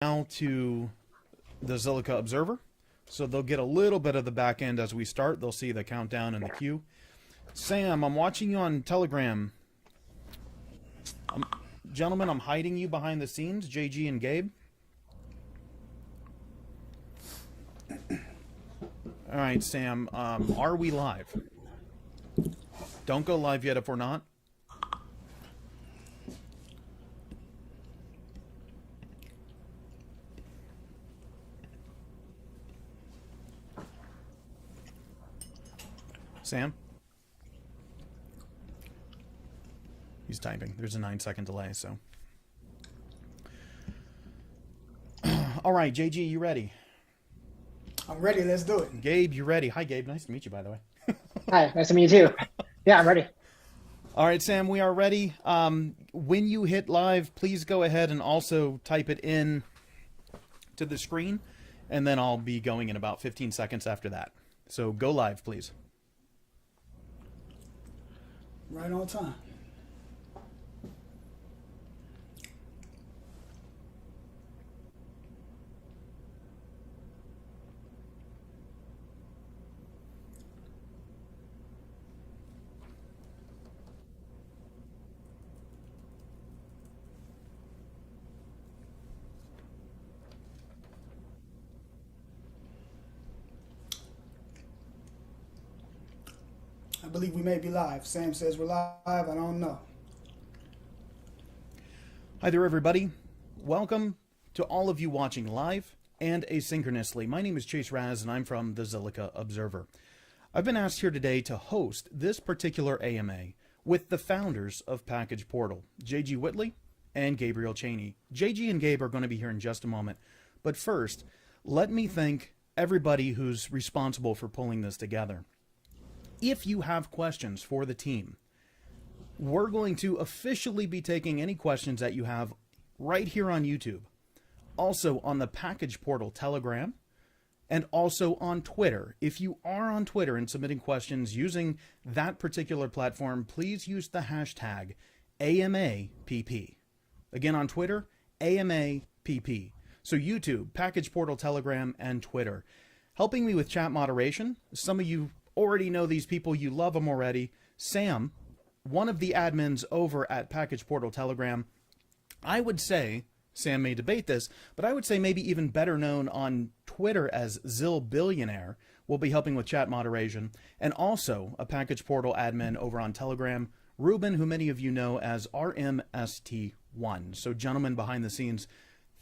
now to the Zilliqa Observer. So they'll get a little bit of the back end as we start. They'll see the countdown and the queue. Sam, I'm watching you on Telegram. Gentlemen, I'm hiding you behind the scenes, JG and Gabe. All right, Sam, are we live? Don't go live yet if we're not. Sam? He's typing. There's a 9-second delay, so. All right, JG, you ready? I'm ready. Let's do it. Gabe, you ready? Hi, Gabe. Nice to meet you, by the way. Hi, nice to meet you too. Yeah, I'm ready. All right, Sam, we are ready. When you hit live, please go ahead and also type it in to the screen, and then I'll be going in about 15 seconds after that. So go live, please. Right on time. I believe we may be live. Sam says we're live. I don't know. Hi there, everybody. Welcome to all of you watching live and asynchronously. My name is Chase Raz, and I'm from the Zilliqa Observer. I've been asked here today to host this particular AMA with the founders of PackagePortal, JG Whitley and Gabriel Cheney. JG and Gabe are going to be here in just a moment. But first, let me thank everybody who's responsible for pulling this together. If you have questions for the team, we're going to officially be taking any questions that you have right here on YouTube, also on the PackagePortal Telegram, and also on Twitter. If you are on Twitter and submitting questions using that particular platform, please use the hashtag AMAPP. Again, on Twitter, AMAPP. So YouTube, PackagePortal Telegram, and Twitter. Helping me with chat moderation, some of you already know these people, you love them already. Sam, one of the admins over at PackagePortal Telegram, I would say, Sam may debate this, but I would say maybe even better known on Twitter as Zillbillionaire, will be helping with chat moderation, and also a PackagePortal admin over on Telegram, Ruben, who many of you know as RMST1. So gentlemen behind the scenes,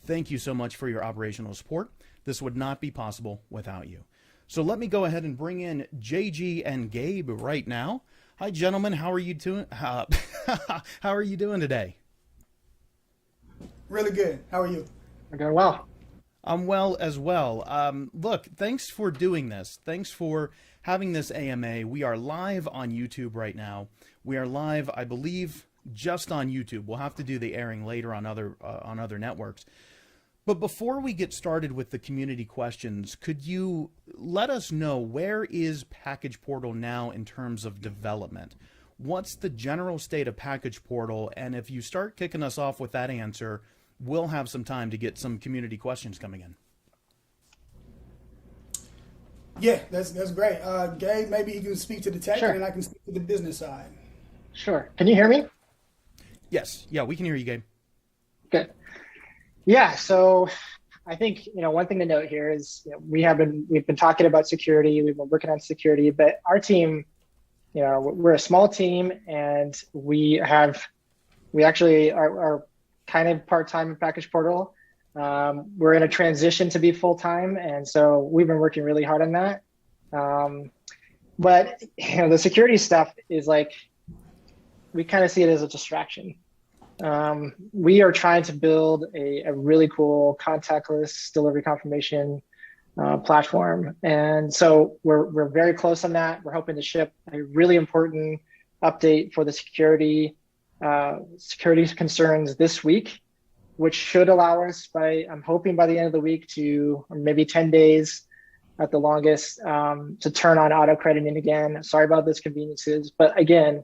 thank you so much for your operational support. This would not be possible without you. So let me go ahead and bring in JG and Gabe right now. Hi, gentlemen. How are you doing? How are you doing today? Really good. How are you? I'm doing well. I'm well as well. Look, thanks for doing this. Thanks for having this AMA. We are live on YouTube right now. We are live, I believe, just on YouTube. We'll have to do the airing later on other networks. But before we get started with the community questions, could you let us know, where is PackagePortal now in terms of development? What's the general state of PackagePortal? And if you start kicking us off with that answer, we'll have some time to get some community questions coming in. Yeah, that's great. Gabe, maybe you can speak to the tech, Sure. and I can speak to the business side. Sure. Can you hear me? Yes. Yeah, we can hear you, Gabe. Good. Yeah. So I think, one thing to note here is, we've been talking about security. We've been working on security, but our team, we're a small team, and we actually are kind of part-time in PackagePortal. We're in a transition to be full-time, and so we've been working really hard on that. But the security stuff is like, we kind of see it as a distraction. We are trying to build a really cool contactless delivery confirmation platform, and so we're very close on that. We're hoping to ship a really important update for the security concerns this week, which should allow us, I'm hoping by the end of the week, or maybe 10 days at the longest, to turn on auto crediting again. Sorry about those conveniences, but again,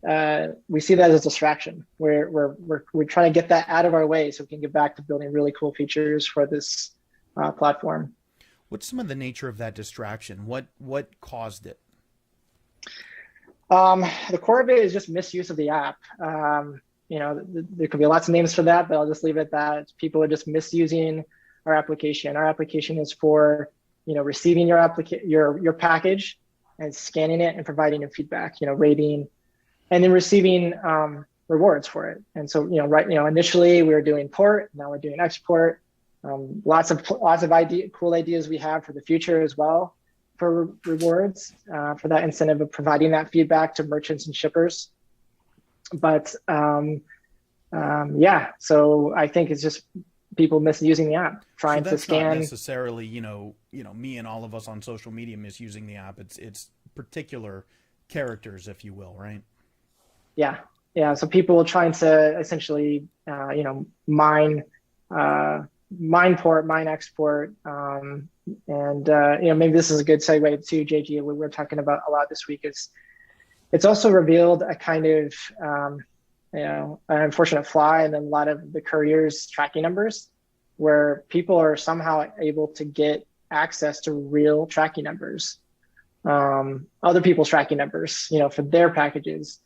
we see that as a distraction. We're trying to get that out of our way so we can get back to building really cool features for this platform. What's some of the nature of that distraction? What caused it? The core of it is just misuse of the app. There could be lots of names for that, but I'll just leave it at that. People are just misusing our application. Our application is for, receiving your package and scanning it and providing a feedback, rating, and then receiving rewards for it. And so, initially we were doing port, now we're doing export. Lots of cool ideas we have for the future as well for rewards, for that incentive of providing that feedback to merchants and shippers. But so I think it's just people misusing the app, trying to scan. Not necessarily, me and all of us on social media misusing the app. It's particular characters, if you will, right? Yeah. So people trying to essentially, mine port, mine export, and maybe this is a good segue to JG. What we're talking about a lot this week is it's also revealed a kind of an unfortunate flaw in a lot of the couriers' tracking numbers, where people are somehow able to get access to real tracking numbers, other people's tracking numbers, for their packages.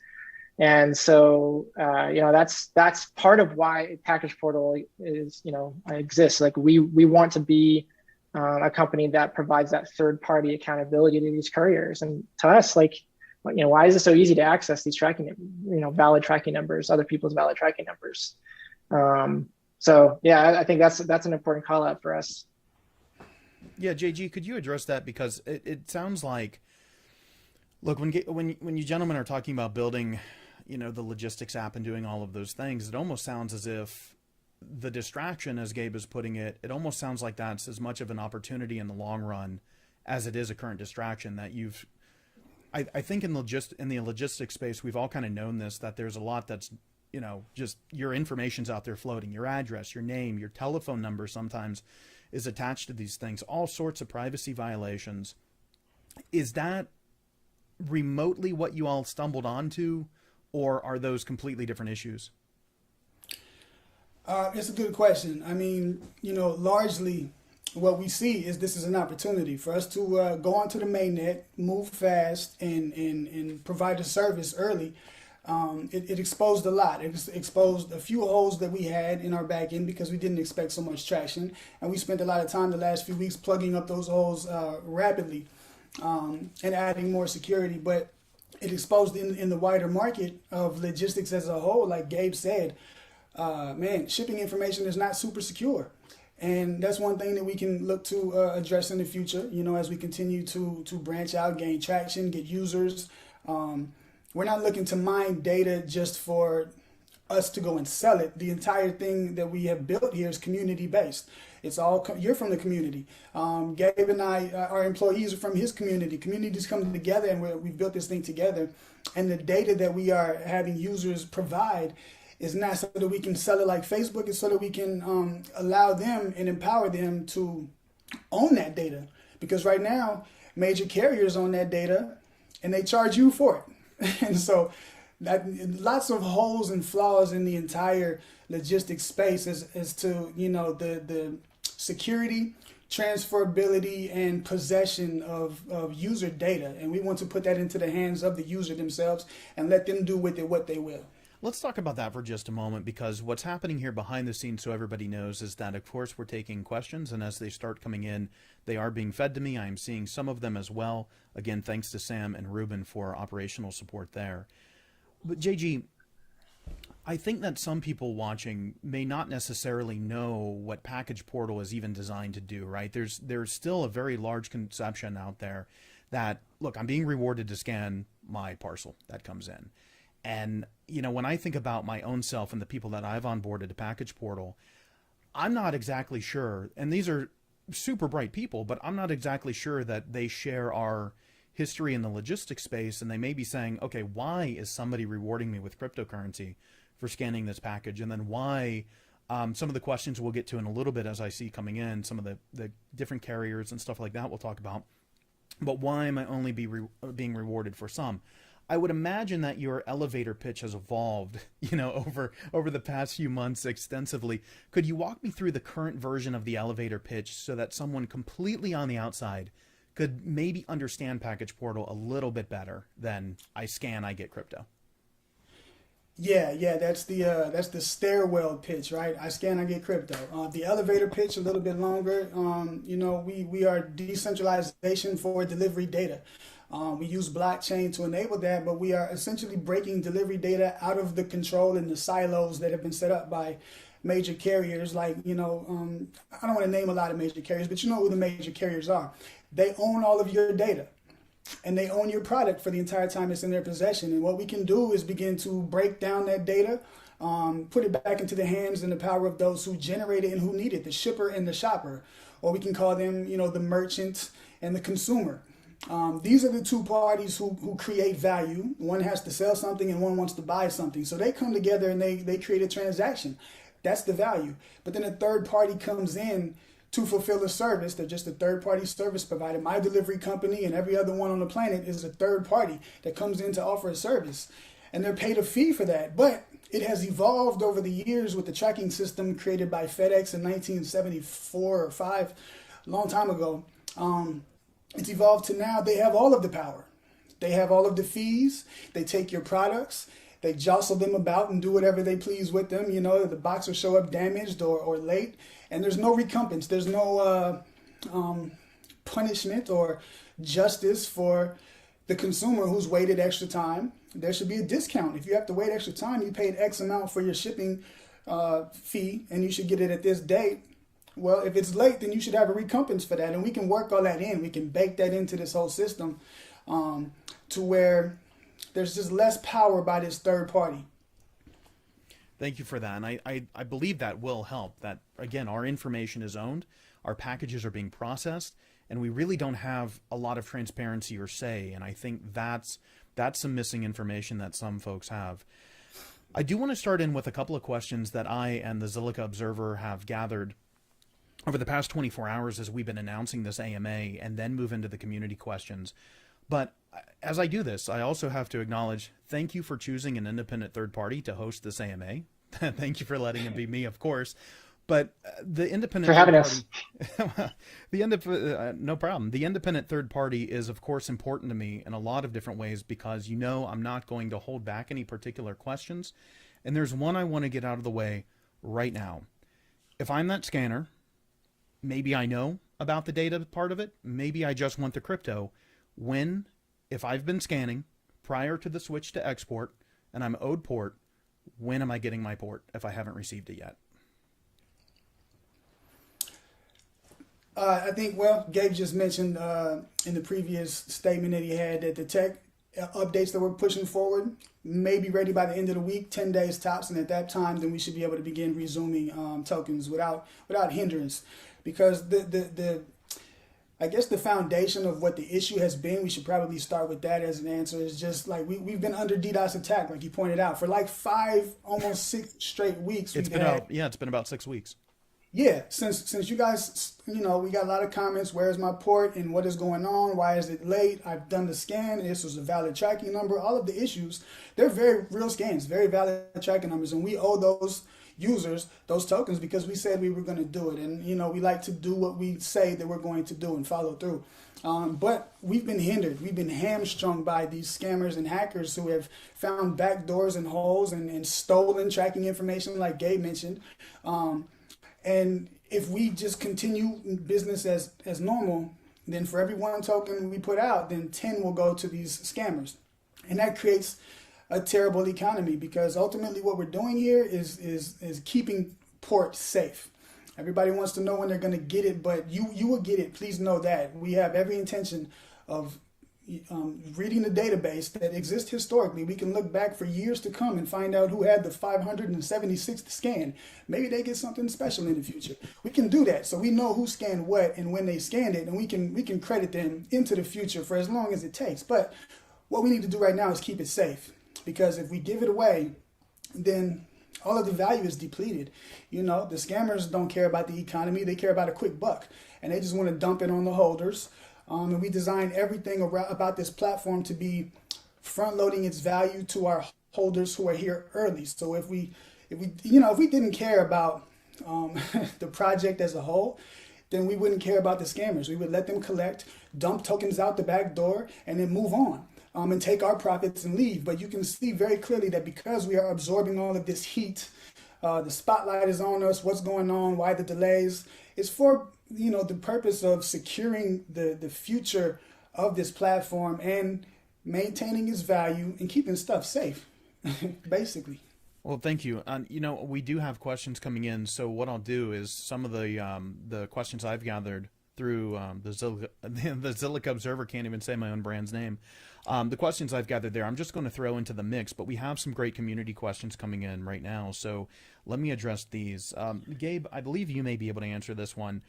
And so, that's part of why PackagePortal is, exists. Like we want to be a company that provides that third-party accountability to these couriers. And to us, why is it so easy to access these valid tracking numbers, other people's valid tracking numbers? I think that's an important call out for us. Yeah, JG, could you address that? Because it sounds like, look, when you gentlemen are talking about building, the logistics app and doing all of those things, it almost sounds as if the distraction, as Gabe is putting it, it almost sounds like that's as much of an opportunity in the long run as it is a current distraction that you've. I think in the logistics space, we've all kind of known this, that there's a lot that's, just your information's out there floating, your address, your name, your telephone number sometimes is attached to these things, all sorts of privacy violations. Is that remotely what you all stumbled onto, or are those completely different issues? It's a good question. I mean, largely what we see is this is an opportunity for us to go onto the mainnet, move fast, and provide a service early. It exposed a lot. It exposed a few holes that we had in our back end because we didn't expect so much traction. And we spent a lot of time the last few weeks plugging up those holes rapidly and adding more security. But it exposed in the wider market of logistics as a whole, like Gabe said, shipping information is not super secure. And that's one thing that we can look to address in the future, as we continue to branch out, gain traction, get users. We're not looking to mine data just for us to go and sell it. The entire thing that we have built here is community based. It's all, you're from the community. Gabe and I, our employees are from his community. Communities come together and we've built this thing together. And the data that we are having users provide is not so that we can sell it like Facebook. It's so that we can allow them and empower them to own that data. Because right now, major carriers own that data and they charge you for it. And so that lots of holes and flaws in the entire logistics space as to, the security, transferability, and possession of user data. And we want to put that into the hands of the user themselves and let them do with it what they will. Let's talk about that for just a moment, because what's happening here behind the scenes, so everybody knows, is that, of course, we're taking questions, and as they start coming in, they are being fed to me. I'm seeing some of them as well. Again, thanks to Sam and Ruben for operational support there. But JG, I think that some people watching may not necessarily know what PackagePortal is even designed to do, right? There's still a very large conception out there that, look, I'm being rewarded to scan my parcel that comes in. And, when I think about my own self and the people that I've onboarded to PackagePortal, I'm not exactly sure, and these are super bright people, but I'm not exactly sure that they share our history in the logistics space, and they may be saying, okay, why is somebody rewarding me with cryptocurrency for scanning this package? And then why, some of the questions we'll get to in a little bit as I see coming in, some of the different carriers and stuff like that we'll talk about, but why am I only being rewarded for some? I would imagine that your elevator pitch has evolved, over the past few months extensively. Could you walk me through the current version of the elevator pitch so that someone completely on the outside could maybe understand PackagePortal a little bit better than I scan, I get crypto? Yeah, that's the stairwell pitch, right? I scan, I get crypto. The elevator pitch a little bit longer. We are decentralization for delivery data. We use blockchain to enable that, but we are essentially breaking delivery data out of the control and the silos that have been set up by major carriers. Like, I don't want to name a lot of major carriers, but you know who the major carriers are. They own all of your data. And they own your product for the entire time it's in their possession. And what we can do is begin to break down that data, put it back into the hands and the power of those who generate it and who need it, the shipper and the shopper. Or we can call them, the merchant and the consumer. These are the two parties who create value. One has to sell something and one wants to buy something. So they come together and they create a transaction. That's the value. But then a third party comes in to fulfill a service. They're just a third-party service provider. My delivery company and every other one on the planet is a third party that comes in to offer a service. And they're paid a fee for that. But it has evolved over the years with the tracking system created by FedEx in 1974 or 5, a long time ago. It's evolved to now they have all of the power. They have all of the fees. They take your products. They jostle them about and do whatever they please with them. The box will show up damaged or late. And there's no recompense. There's no punishment or justice for the consumer who's waited extra time. There should be a discount. If you have to wait extra time, you paid X amount for your shipping fee, and you should get it at this date. Well, if it's late, then you should have a recompense for that. And we can work all that in. We can bake that into this whole system to where there's just less power by this third party. Thank you for that. And I believe that will help. That, again, our information is owned, our packages are being processed, and we really don't have a lot of transparency or say. And I think that's some missing information that some folks have. I do want to start in with a couple of questions that I and the Zilliqa Observer have gathered over the past 24 hours as we've been announcing this AMA, and then move into the community questions. But as I do this, I also have to acknowledge, thank you for choosing an independent third party to host this AMA. Thank you for letting it be me, of course. But the independent for having us. No problem. The independent third party is, of course, important to me in a lot of different ways because I'm not going to hold back any particular questions. And there's one I want to get out of the way right now. If I'm that scanner, maybe I know about the data part of it. Maybe I just want the crypto. If I've been scanning prior to the switch to export and I'm owed port, when am I getting my port if I haven't received it yet? I think, Gabe just mentioned in the previous statement that he had that the tech updates that we're pushing forward may be ready by the end of the week, 10 days tops. And at that time, then we should be able to begin resuming tokens without hindrance. Because I guess the foundation of what the issue has been, we should probably start with that as an answer, is just like we've been under DDoS attack, like you pointed out, for like 5, almost 6 straight weeks. It's been about 6 weeks. Yeah, since you guys, we got a lot of comments, where's my port and what is going on? Why is it late? I've done the scan. This was a valid tracking number. All of the issues, they're very real scans, very valid tracking numbers. And we owe those users those tokens because we said we were going to do it. And, we like to do what we say that we're going to do and follow through. But we've been hindered. We've been hamstrung by these scammers and hackers who have found backdoors and holes and stolen tracking information like Gabe mentioned. And if we just continue business as normal, then for every 1 token we put out, then 10 will go to these scammers. And that creates a terrible economy because ultimately what we're doing here is keeping port safe. Everybody wants to know when they're going to get it, but you will get it. Please know that. We have every intention of reading the database that exists historically. We can look back for years to come and find out who had the 576th scan. Maybe they get something special in the future. We can do that, so we know who scanned what and when they scanned it, and we can credit them into the future for as long as it takes. But what we need to do right now is keep it safe, because if we give it away, then all of the value is depleted. The scammers don't care about the economy; they care about a quick buck, and they just want to dump it on the holders. And we designed everything about this platform to be front loading its value to our holders who are here early. So if we didn't care about the project as a whole, then we wouldn't care about the scammers. We would let them collect, dump tokens out the back door, and then move on, and take our profits and leave. But you can see very clearly that because we are absorbing all of this heat, the spotlight is on us. What's going on? Why the delays? It's for the purpose of securing the future of this platform and maintaining its value and keeping stuff safe, basically. Well, thank you. We do have questions coming in, so what I'll do is some of the questions I've gathered through the Zilliqa Observer, can't even say my own brand's name. The questions I've gathered there, I'm just going to throw into the mix, but we have some great community questions coming in right now, so let me address these. Gabe, I believe you may be able to answer this one,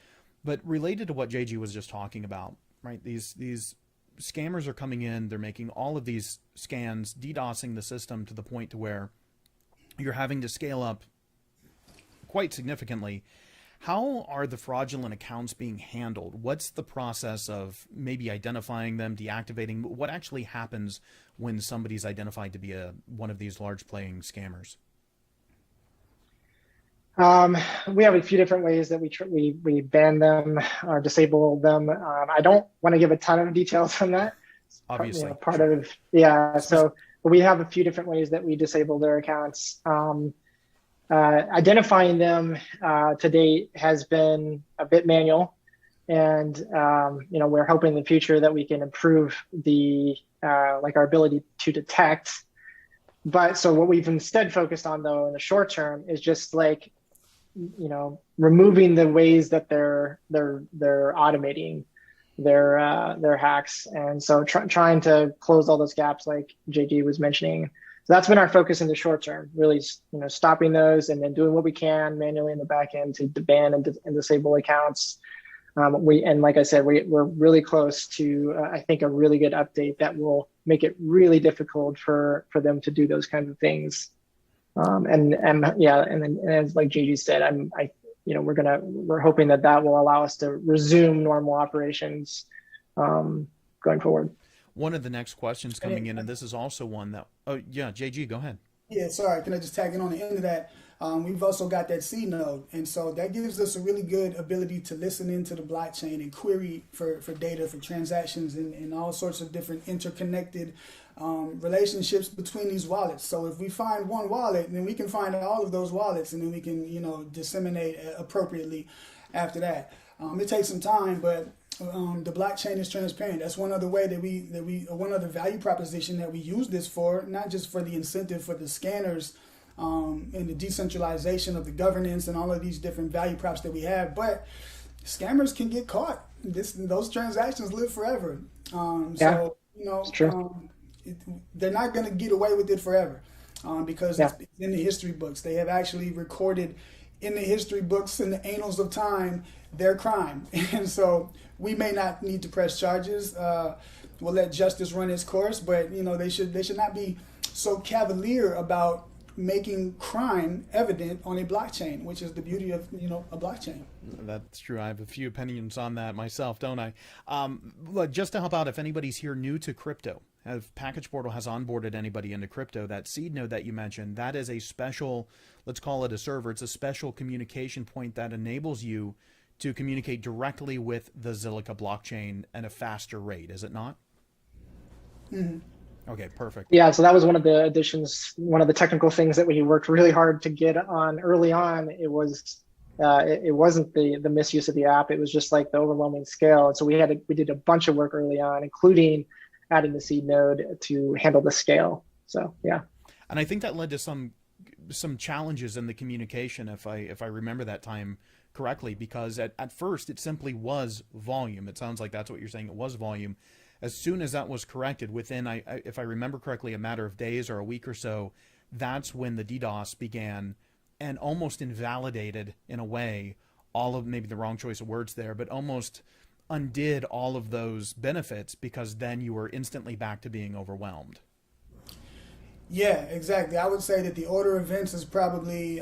but related to what JG was just talking about, right? These scammers are coming in, they're making all of these scans, DDoSing the system to the point to where you're having to scale up quite significantly. How are the fraudulent accounts being handled? What's the process of maybe identifying them, deactivating? What actually happens when somebody's identified to be one of these large playing scammers? We have a few different ways that we ban them or disable them. I don't want to give a ton of details on that. Obviously. So we have a few different ways that we disable their accounts. Identifying them to date has been a bit manual, and we're hoping in the future that we can improve our ability to detect. But so what we've instead focused on though in the short term is just removing the ways that they're automating their hacks, and so trying to close all those gaps like JG was mentioning. So that's been our focus in the short term, really, stopping those and then doing what we can manually in the back end to ban and disable accounts. And like I said, we're really close to I think a really good update that will make it really difficult for them to do those kinds of things. And as like JG said, we're hoping that will allow us to resume normal operations going forward. One of the next questions coming in, and this is also one that, JG, go ahead. Yeah, sorry, can I just tag in on the end of that? We've also got that C node, and so that gives us a really good ability to listen into the blockchain and query for data, for transactions, and all sorts of different interconnected relationships between these wallets. So if we find one wallet, then we can find all of those wallets, and then we can disseminate appropriately after that. It takes some time, but the blockchain is transparent. That's one other way that one other value proposition that we use this for, not just for the incentive for the scanners and the decentralization of the governance and all of these different value props that we have, but scammers can get caught. Those transactions live forever. So it's true. They're not going to get away with it forever because it's in the history books. They have actually recorded in the history books, in the annals of time, their crime. And so we may not need to press charges. We'll let justice run its course, but they should not be so cavalier about making crime evident on a blockchain, which is the beauty of a blockchain. That's true. I have a few opinions on that myself, don't I? Look, just to help out, if anybody's here new to crypto, if PackagePortal has onboarded anybody into crypto, that seed node that you mentioned, that is a special, let's call it a server. It's a special communication point that enables you to communicate directly with the Zilliqa blockchain at a faster rate, is it not? Mm-hmm. Okay, perfect. Yeah, so that was one of the additions, one of the technical things that we worked really hard to get on early on. It wasn't the misuse of the app. It was just like the overwhelming scale. And so we did a bunch of work early on, including adding the seed node to handle the scale. So yeah. And I think that led to some challenges in the communication, if I remember that time correctly, because at first it simply was volume. It sounds like that's what you're saying. It was volume. As soon as that was corrected, within, if I remember correctly, a matter of days or a week or so, that's when the DDoS began and almost invalidated, in a way, all of, maybe the wrong choice of words there, but almost undid all of those benefits, because then you were instantly back to being overwhelmed. Yeah, exactly. I would say that the order of events is probably,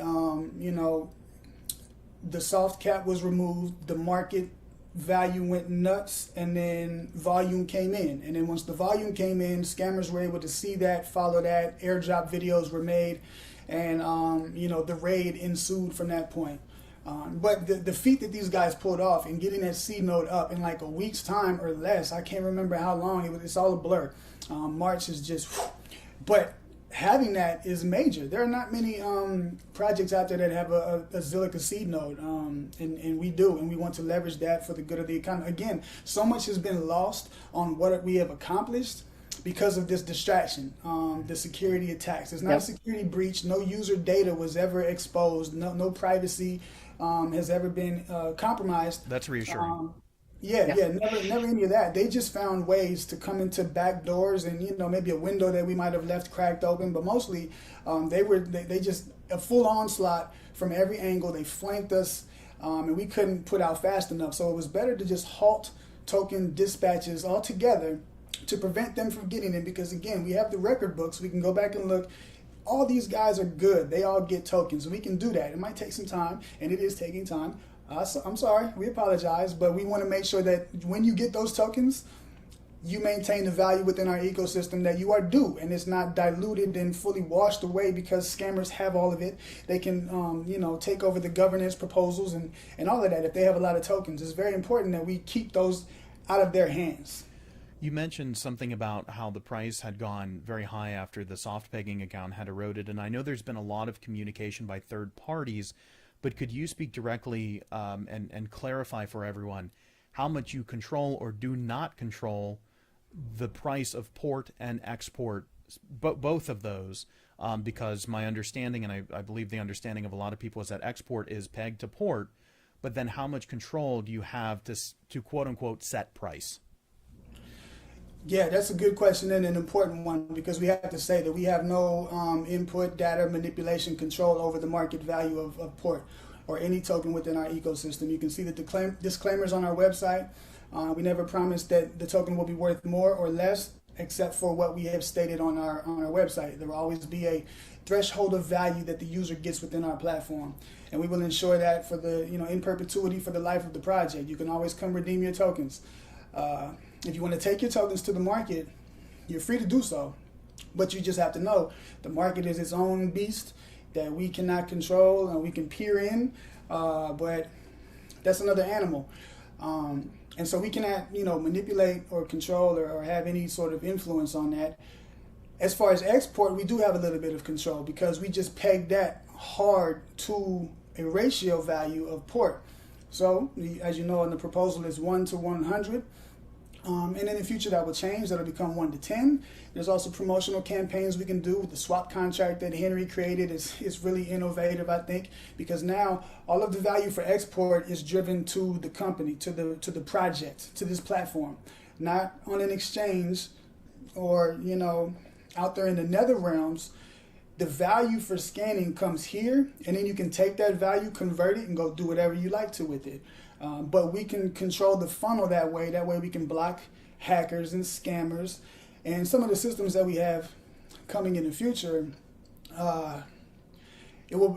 the soft cap was removed, the market value went nuts, and then volume came in. And then once the volume came in, scammers were able to see that, follow that. Airdrop videos were made, and the raid ensued from that point. But the feat that these guys pulled off in getting that seed node up in like a week's time or less, I can't remember how long, it's all a blur. March is just, but having that is major. There are not many projects out there that have a Zilliqa seed node, and we do, and we want to leverage that for the good of the economy. Again, so much has been lost on what we have accomplished because of this distraction, the security attacks. It's not a security breach. No user data was ever exposed. No privacy has ever been compromised. That's reassuring. Never any of that. They just found ways to come into back doors and maybe a window that we might have left cracked open, but mostly they just a full onslaught from every angle. They flanked us, and we couldn't put out fast enough. So it was better to just halt token dispatches altogether to prevent them from getting in, because again, we have the record books. We can go back and look. All these guys are good. They all get tokens. We can do that. It might take some time, and it is taking time. I'm sorry, we apologize, but we want to make sure that when you get those tokens, you maintain the value within our ecosystem that you are due, and it's not diluted and fully washed away because scammers have all of it. They can, take over the governance proposals and all of that if they have a lot of tokens. It's very important that we keep those out of their hands. You mentioned something about how the price had gone very high after the soft pegging account had eroded, and I know there's been a lot of communication by third parties, but could you speak directly and clarify for everyone how much you control or do not control the price of port and export, both of those? Because my understanding, and I believe the understanding of a lot of people, is that export is pegged to port, but then how much control do you have to quote-unquote set price? Yeah, that's a good question and an important one, because we have to say that we have no input, data manipulation, control over the market value of port or any token within our ecosystem. You can see the disclaimers on our website. We never promise that the token will be worth more or less, except for what we have stated on our website. There will always be a threshold of value that the user gets within our platform, and we will ensure that for the in perpetuity for the life of the project. You can always come redeem your tokens. If you want to take your tokens to the market, you're free to do so. But you just have to know the market is its own beast that we cannot control, and we can peer in, but that's another animal. And so we cannot, manipulate or control or have any sort of influence on that. As far as export, we do have a little bit of control because we just pegged that hard to a ratio value of port. So, as you know, in the proposal is 1 to 100. And in the future that will change. That'll become 1 to 10. There's also promotional campaigns we can do with the swap contract that Henry created. Is really innovative, I think, because now all of the value for export is driven to the company, to the project, to this platform, not on an exchange or out there in the nether realms. The value for scanning comes here, and then you can take that value, convert it, and go do whatever you like to with it. But we can control the funnel that way. That way we can block hackers and scammers. And some of the systems that we have coming in the future, it will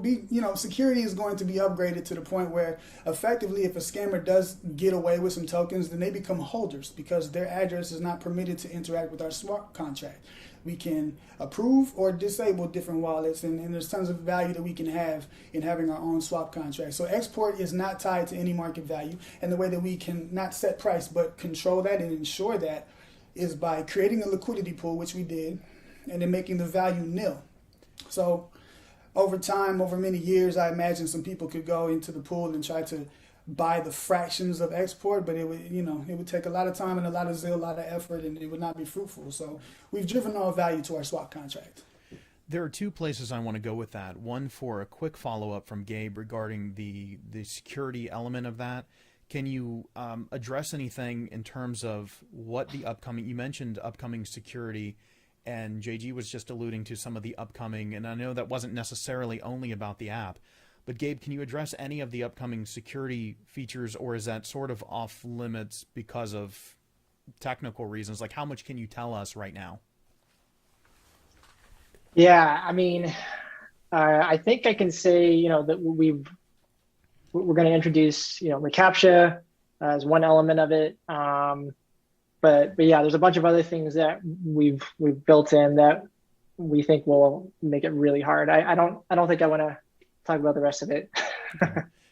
be, security is going to be upgraded to the point where effectively if a scammer does get away with some tokens, then they become holders because their address is not permitted to interact with our smart contract. We can approve or disable different wallets, and there's tons of value that we can have in having our own swap contract. So export is not tied to any market value, and the way that we can not set price but control that and ensure that is by creating a liquidity pool, which we did, and then making the value nil. So over time, over many years, I imagine some people could go into the pool and try to buy the fractions of export, but it would take a lot of time and a lot of zeal, a lot of effort, and it would not be fruitful. So we've driven all value to our swap contract. There are two places I want to go with that. One for a quick follow-up from Gabe regarding the security element of that. Can you address anything in terms of what the upcoming, you mentioned upcoming security, and JG was just alluding to some of the upcoming, and I know that wasn't necessarily only about the app, but Gabe, can you address any of the upcoming security features, or is that sort of off limits because of technical reasons? Like, how much can you tell us right now? Yeah, I mean, I think I can say, that we're going to introduce, reCAPTCHA as one element of it. But yeah, there's a bunch of other things that we've built in that we think will make it really hard. I don't think I want to talk about the rest of it.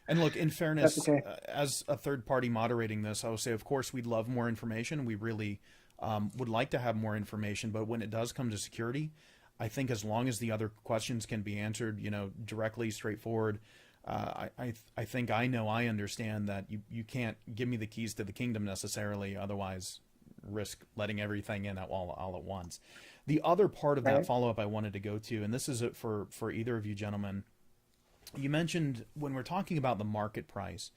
And look, in fairness, That's okay. As a third party moderating this, I will say, of course, we'd love more information. We really would like to have more information. But when it does come to security, I think as long as the other questions can be answered, directly, straightforward, I think I understand that you can't give me the keys to the kingdom necessarily. Otherwise, risk letting everything in all at once. The other part of that follow-up I wanted to go to, and this is it for either of you gentlemen. You mentioned when we're talking about the market price,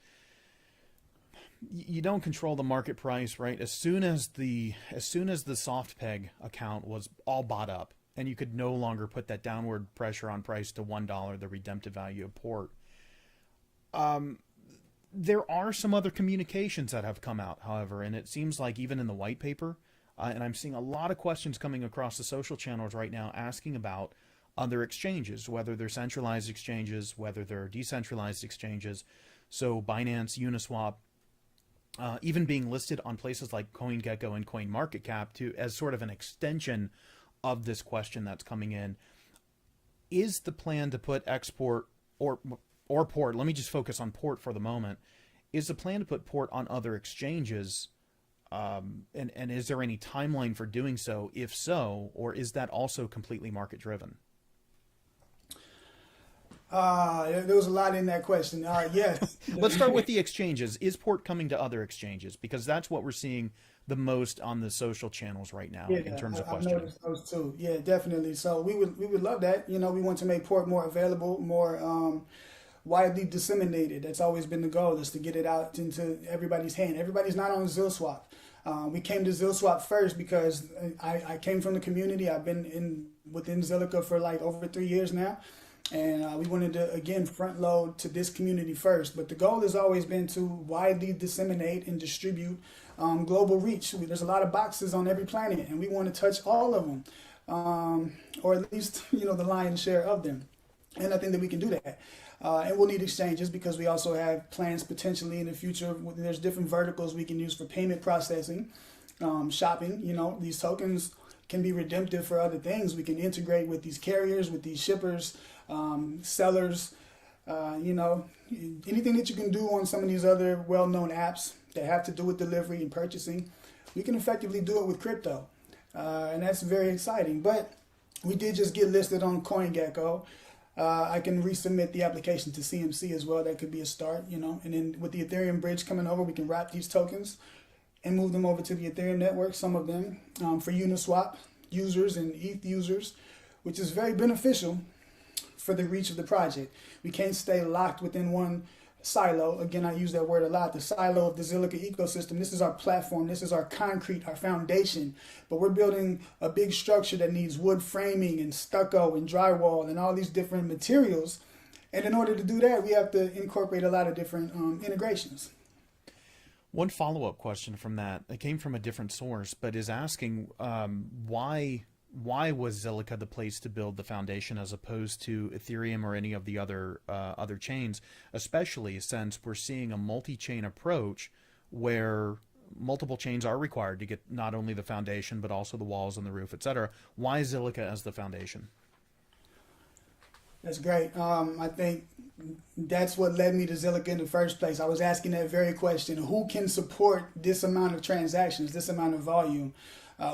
you don't control the market price, right? As soon as the SoftPeg account was all bought up and you could no longer put that downward pressure on price to $1, the redemptive value of port. There are some other communications that have come out, however, and it seems like even in the white paper, and I'm seeing a lot of questions coming across the social channels right now asking about other exchanges, whether they're centralized exchanges, whether they're decentralized exchanges. So Binance, Uniswap, even being listed on places like CoinGecko and CoinMarketCap as sort of an extension of this question that's coming in. Is the plan to put export or port, let me just focus on port for the moment, is the plan to put port on other exchanges? And is there any timeline for doing so? If so, or is that also completely market driven? There was a lot in that question. Yes. Let's start with the exchanges. Is port coming to other exchanges? Because that's what we're seeing the most on the social channels right now in terms of questioning. I've noticed those too. Yeah, definitely. So we would love that. We want to make port more available, more widely disseminated. That's always been the goal, is to get it out into everybody's hand. Everybody's not on ZillSwap. We came to ZillSwap first because I came from the community. I've been within Zilliqa for like over 3 years now. And we wanted to, again, front load to this community first. But the goal has always been to widely disseminate and distribute global reach. There's a lot of boxes on every planet, and we want to touch all of them, or at least, the lion's share of them. And I think that we can do that. And we'll need exchanges because we also have plans potentially in the future. There's different verticals we can use for payment processing, shopping. These tokens can be redemptive for other things. We can integrate with these carriers, with these shippers, sellers, anything that you can do on some of these other well-known apps that have to do with delivery and purchasing, we can effectively do it with crypto. And that's very exciting. But we did just get listed on CoinGecko. I can resubmit the application to CMC as well. That could be a start, and then with the Ethereum bridge coming over, we can wrap these tokens and move them over to the Ethereum network, some of them for Uniswap users and ETH users, which is very beneficial for the reach of the project. We can't stay locked within one silo. Again, I use that word a lot, the silo of the Zilliqa ecosystem. This is our platform. This is our concrete, our foundation. But we're building a big structure that needs wood framing and stucco and drywall and all these different materials. And in order to do that, we have to incorporate a lot of different integrations. One follow-up question from that, it came from a different source, but is asking why was Zilliqa the place to build the foundation as opposed to Ethereum or any of the other chains, especially since we're seeing a multi-chain approach where multiple chains are required to get not only the foundation but also the walls and the roof, etc. Why Zilliqa as the foundation? That's great. I think that's what led me to Zilliqa in the first place. I was asking that very question: who can support this amount of transactions, this amount of volume?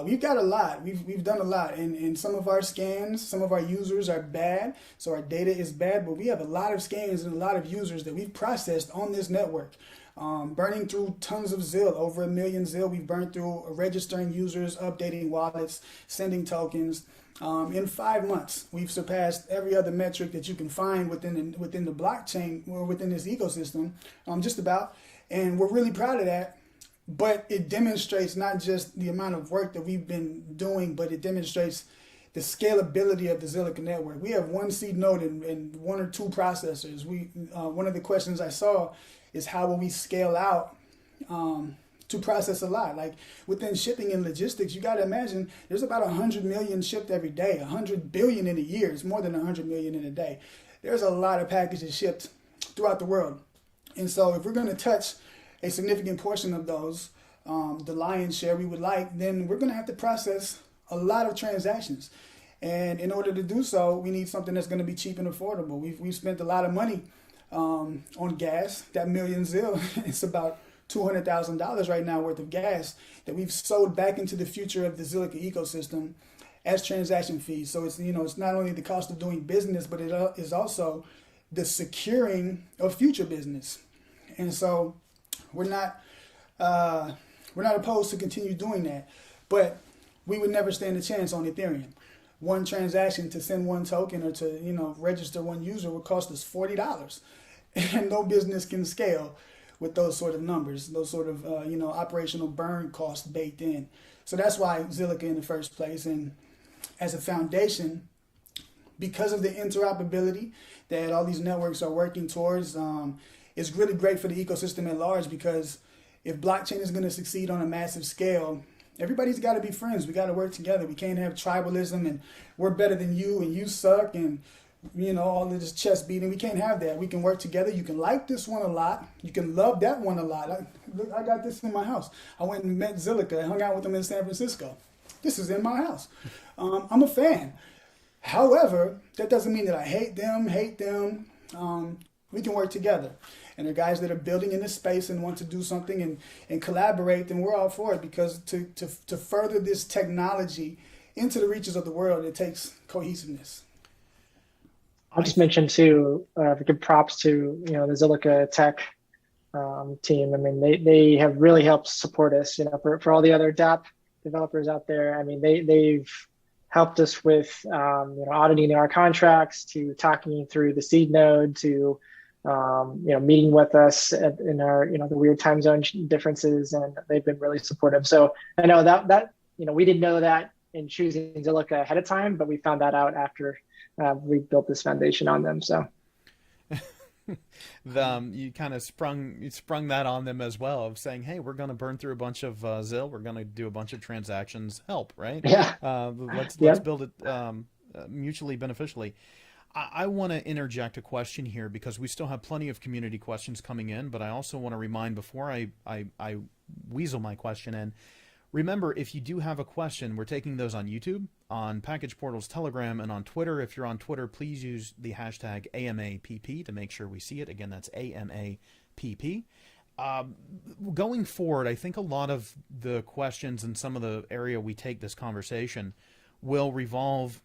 We've got a lot. We've done a lot, and some of our scans, some of our users are bad, so our data is bad. But we have a lot of scans and a lot of users that we've processed on this network, burning through tons of ZIL, over 1 million ZIL. We've burned through registering users, updating wallets, sending tokens. In 5 months, we've surpassed every other metric that you can find within the blockchain or within this ecosystem, just about. And we're really proud of that. But it demonstrates not just the amount of work that we've been doing, but it demonstrates the scalability of the Zilliqa network. We have one seed node and 1 or 2 processors. One of the questions I saw is how will we scale out to process a lot? Like within shipping and logistics, you got to imagine there's about 100 million shipped every day, 100 billion in a year. It's more than 100 million in a day. There's a lot of packages shipped throughout the world. And so if we're going to touch a significant portion of those, the lion's share we would like, then we're going to have to process a lot of transactions. And in order to do so, we need something that's going to be cheap and affordable. We've spent a lot of money on gas. That million Zill, it's about $200,000 right now worth of gas that we've sold back into the future of the Zilliqa ecosystem as transaction fees. So it's, it's not only the cost of doing business, but it is also the securing of future business. And so we're not opposed to continue doing that, but we would never stand a chance on Ethereum. One transaction to send one token or to register one user would cost us $40, and no business can scale with those sort of numbers, those sort of operational burn costs baked in. So that's why Zilliqa in the first place, and as a foundation, because of the interoperability that all these networks are working towards, it's really great for the ecosystem at large, because if blockchain is going to succeed on a massive scale, everybody's got to be friends. We got to work together. We can't have tribalism and we're better than you and you suck and all of this chest beating. We can't have that. We can work together. You can like this one a lot. You can love that one a lot. I got this in my house. I went and met Zilliqa and hung out with them in San Francisco. This is in my house. I'm a fan. However, that doesn't mean that I hate them. We can work together. And the guys that are building in this space and want to do something and collaborate, then we're all for it, because to further this technology into the reaches of the world, it takes cohesiveness. I'll just mention too, give props to the Zilliqa tech team. I mean, they have really helped support us. For all the other dApp developers out there, I mean, they've helped us with auditing our contracts, to talking through the seed node, to meeting with us in our the weird time zone differences, and they've been really supportive. So I know that we didn't know that in choosing Zilliqa ahead of time, but we found that out after we built this foundation on them. So you kind of sprung that on them as well, of saying, hey, we're going to burn through a bunch of Zill, we're going to do a bunch of transactions, help, right? Yeah. Let's build it mutually beneficially. I want to interject a question here, because we still have plenty of community questions coming in, but I also want to remind, before I weasel my question in, remember, if you do have a question, we're taking those on YouTube, on PackagePortal's Telegram, and on Twitter. If you're on Twitter, please use the hashtag AMAPP to make sure we see it. Again, that's AMAPP. Going forward, I think a lot of the questions and some of the area we take this conversation will revolve,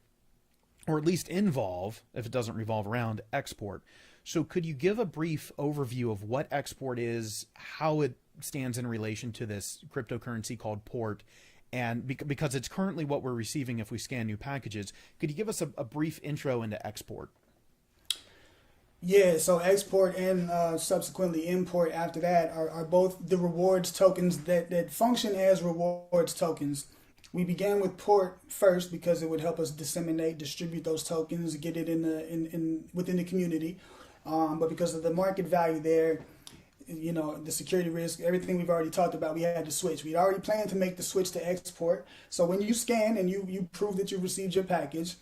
or at least involve, if it doesn't revolve around, export. So could you give a brief overview of what export is, how it stands in relation to this cryptocurrency called port, and because it's currently what we're receiving if we scan new packages, could you give us a brief intro into export? Yeah, so export and subsequently import after that are both the rewards tokens that function as rewards tokens. We began with port first because it would help us disseminate, distribute those tokens, get it within the community. But because of the market value there, the security risk, everything we've already talked about, we had to switch. We'd already planned to make the switch to export. So when you scan and you prove that you received your package,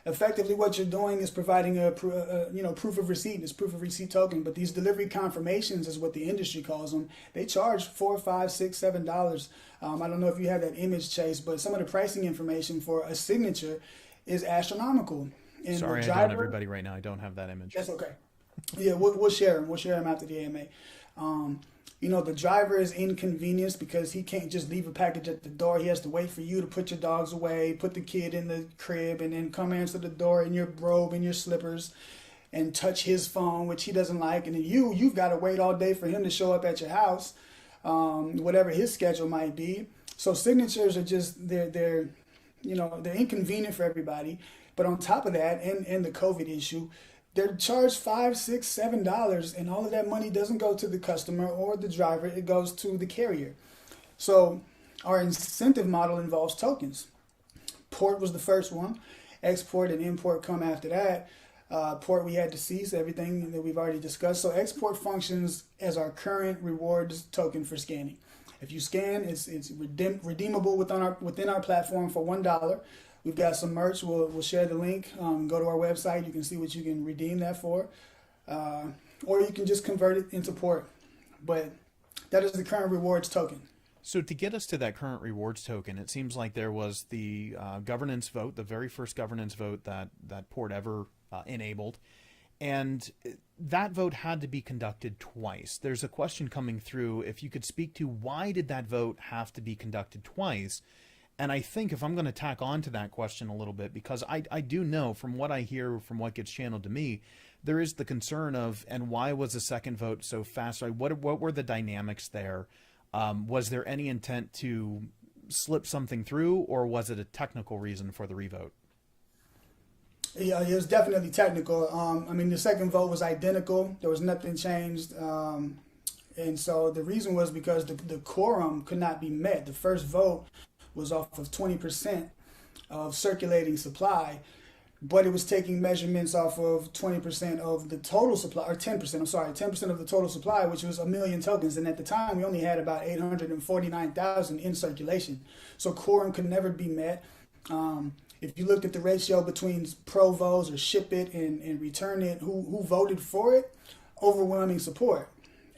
effectively what you're doing is providing a proof of receipt. It's proof of receipt token. But these delivery confirmations is what the industry calls them. They charge $4, $5, $6, $7. I don't know if you have that image, Chase, but some of the pricing information for a signature is astronomical. And sorry, I don't, everybody, right now. I don't have that image. That's okay. Yeah, we'll share them. We'll share them after the AMA. The driver is inconvenienced because he can't just leave a package at the door. He has to wait for you to put your dogs away, put the kid in the crib, and then come answer the door in your robe and your slippers and touch his phone, which he doesn't like. And then you've got to wait all day for him to show up at your house, whatever his schedule might be. So signatures are just, they're inconvenient for everybody. But on top of that, and the COVID issue, they're charged $5, $6, $7, and all of that money doesn't go to the customer or the driver. It goes to the carrier. So our incentive model involves tokens. Port was the first one. Export and import come after that. Port, we had to cease everything that we've already discussed. So export functions as our current rewards token for scanning. If you scan, it's redeemable within our platform for $1. We've got some merch. We'll share the link. Go to our website. You can see what you can redeem that for. or you can just convert it into port. But that is the current rewards token. So to get us to that current rewards token, it seems like there was the governance vote, the very first governance vote that Port ever enabled. And that vote had to be conducted twice. There's a question coming through. If you could speak to why did that vote have to be conducted twice? And I think if I'm going to tack on to that question a little bit, because I do know from what I hear, from what gets channeled to me, there is the concern of, and why was the second vote so fast? What were the dynamics there? Was there any intent to slip something through, or was it a technical reason for the revote? Yeah, it was definitely technical. I mean, the second vote was identical. There was nothing changed. And so the reason was because the quorum could not be met. The first vote was off of 20% of circulating supply, but it was taking measurements off of 20% of the total supply, or 10%, I'm sorry, 10% of the total supply, which was 1 million tokens. And at the time, we only had about 849,000 in circulation. So quorum could never be met. If you looked at the ratio between pro-votes or ship it and return it, who voted for it, overwhelming support.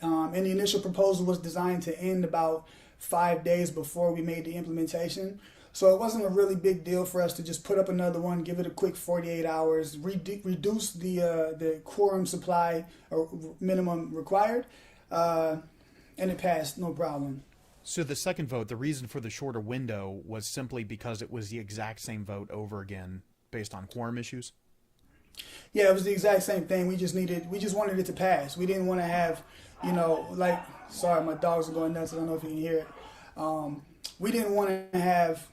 And the initial proposal was designed to end about 5 days before we made the implementation. So it wasn't a really big deal for us to just put up another one, give it a quick 48 hours, reduce the quorum supply or minimum required, and it passed, no problem. So the second vote, the reason for the shorter window was simply because it was the exact same vote over again based on quorum issues? Yeah, it was the exact same thing. We just wanted it to pass. We didn't want to have, sorry, my dogs are going nuts. I don't know if you can hear it. We didn't want to have,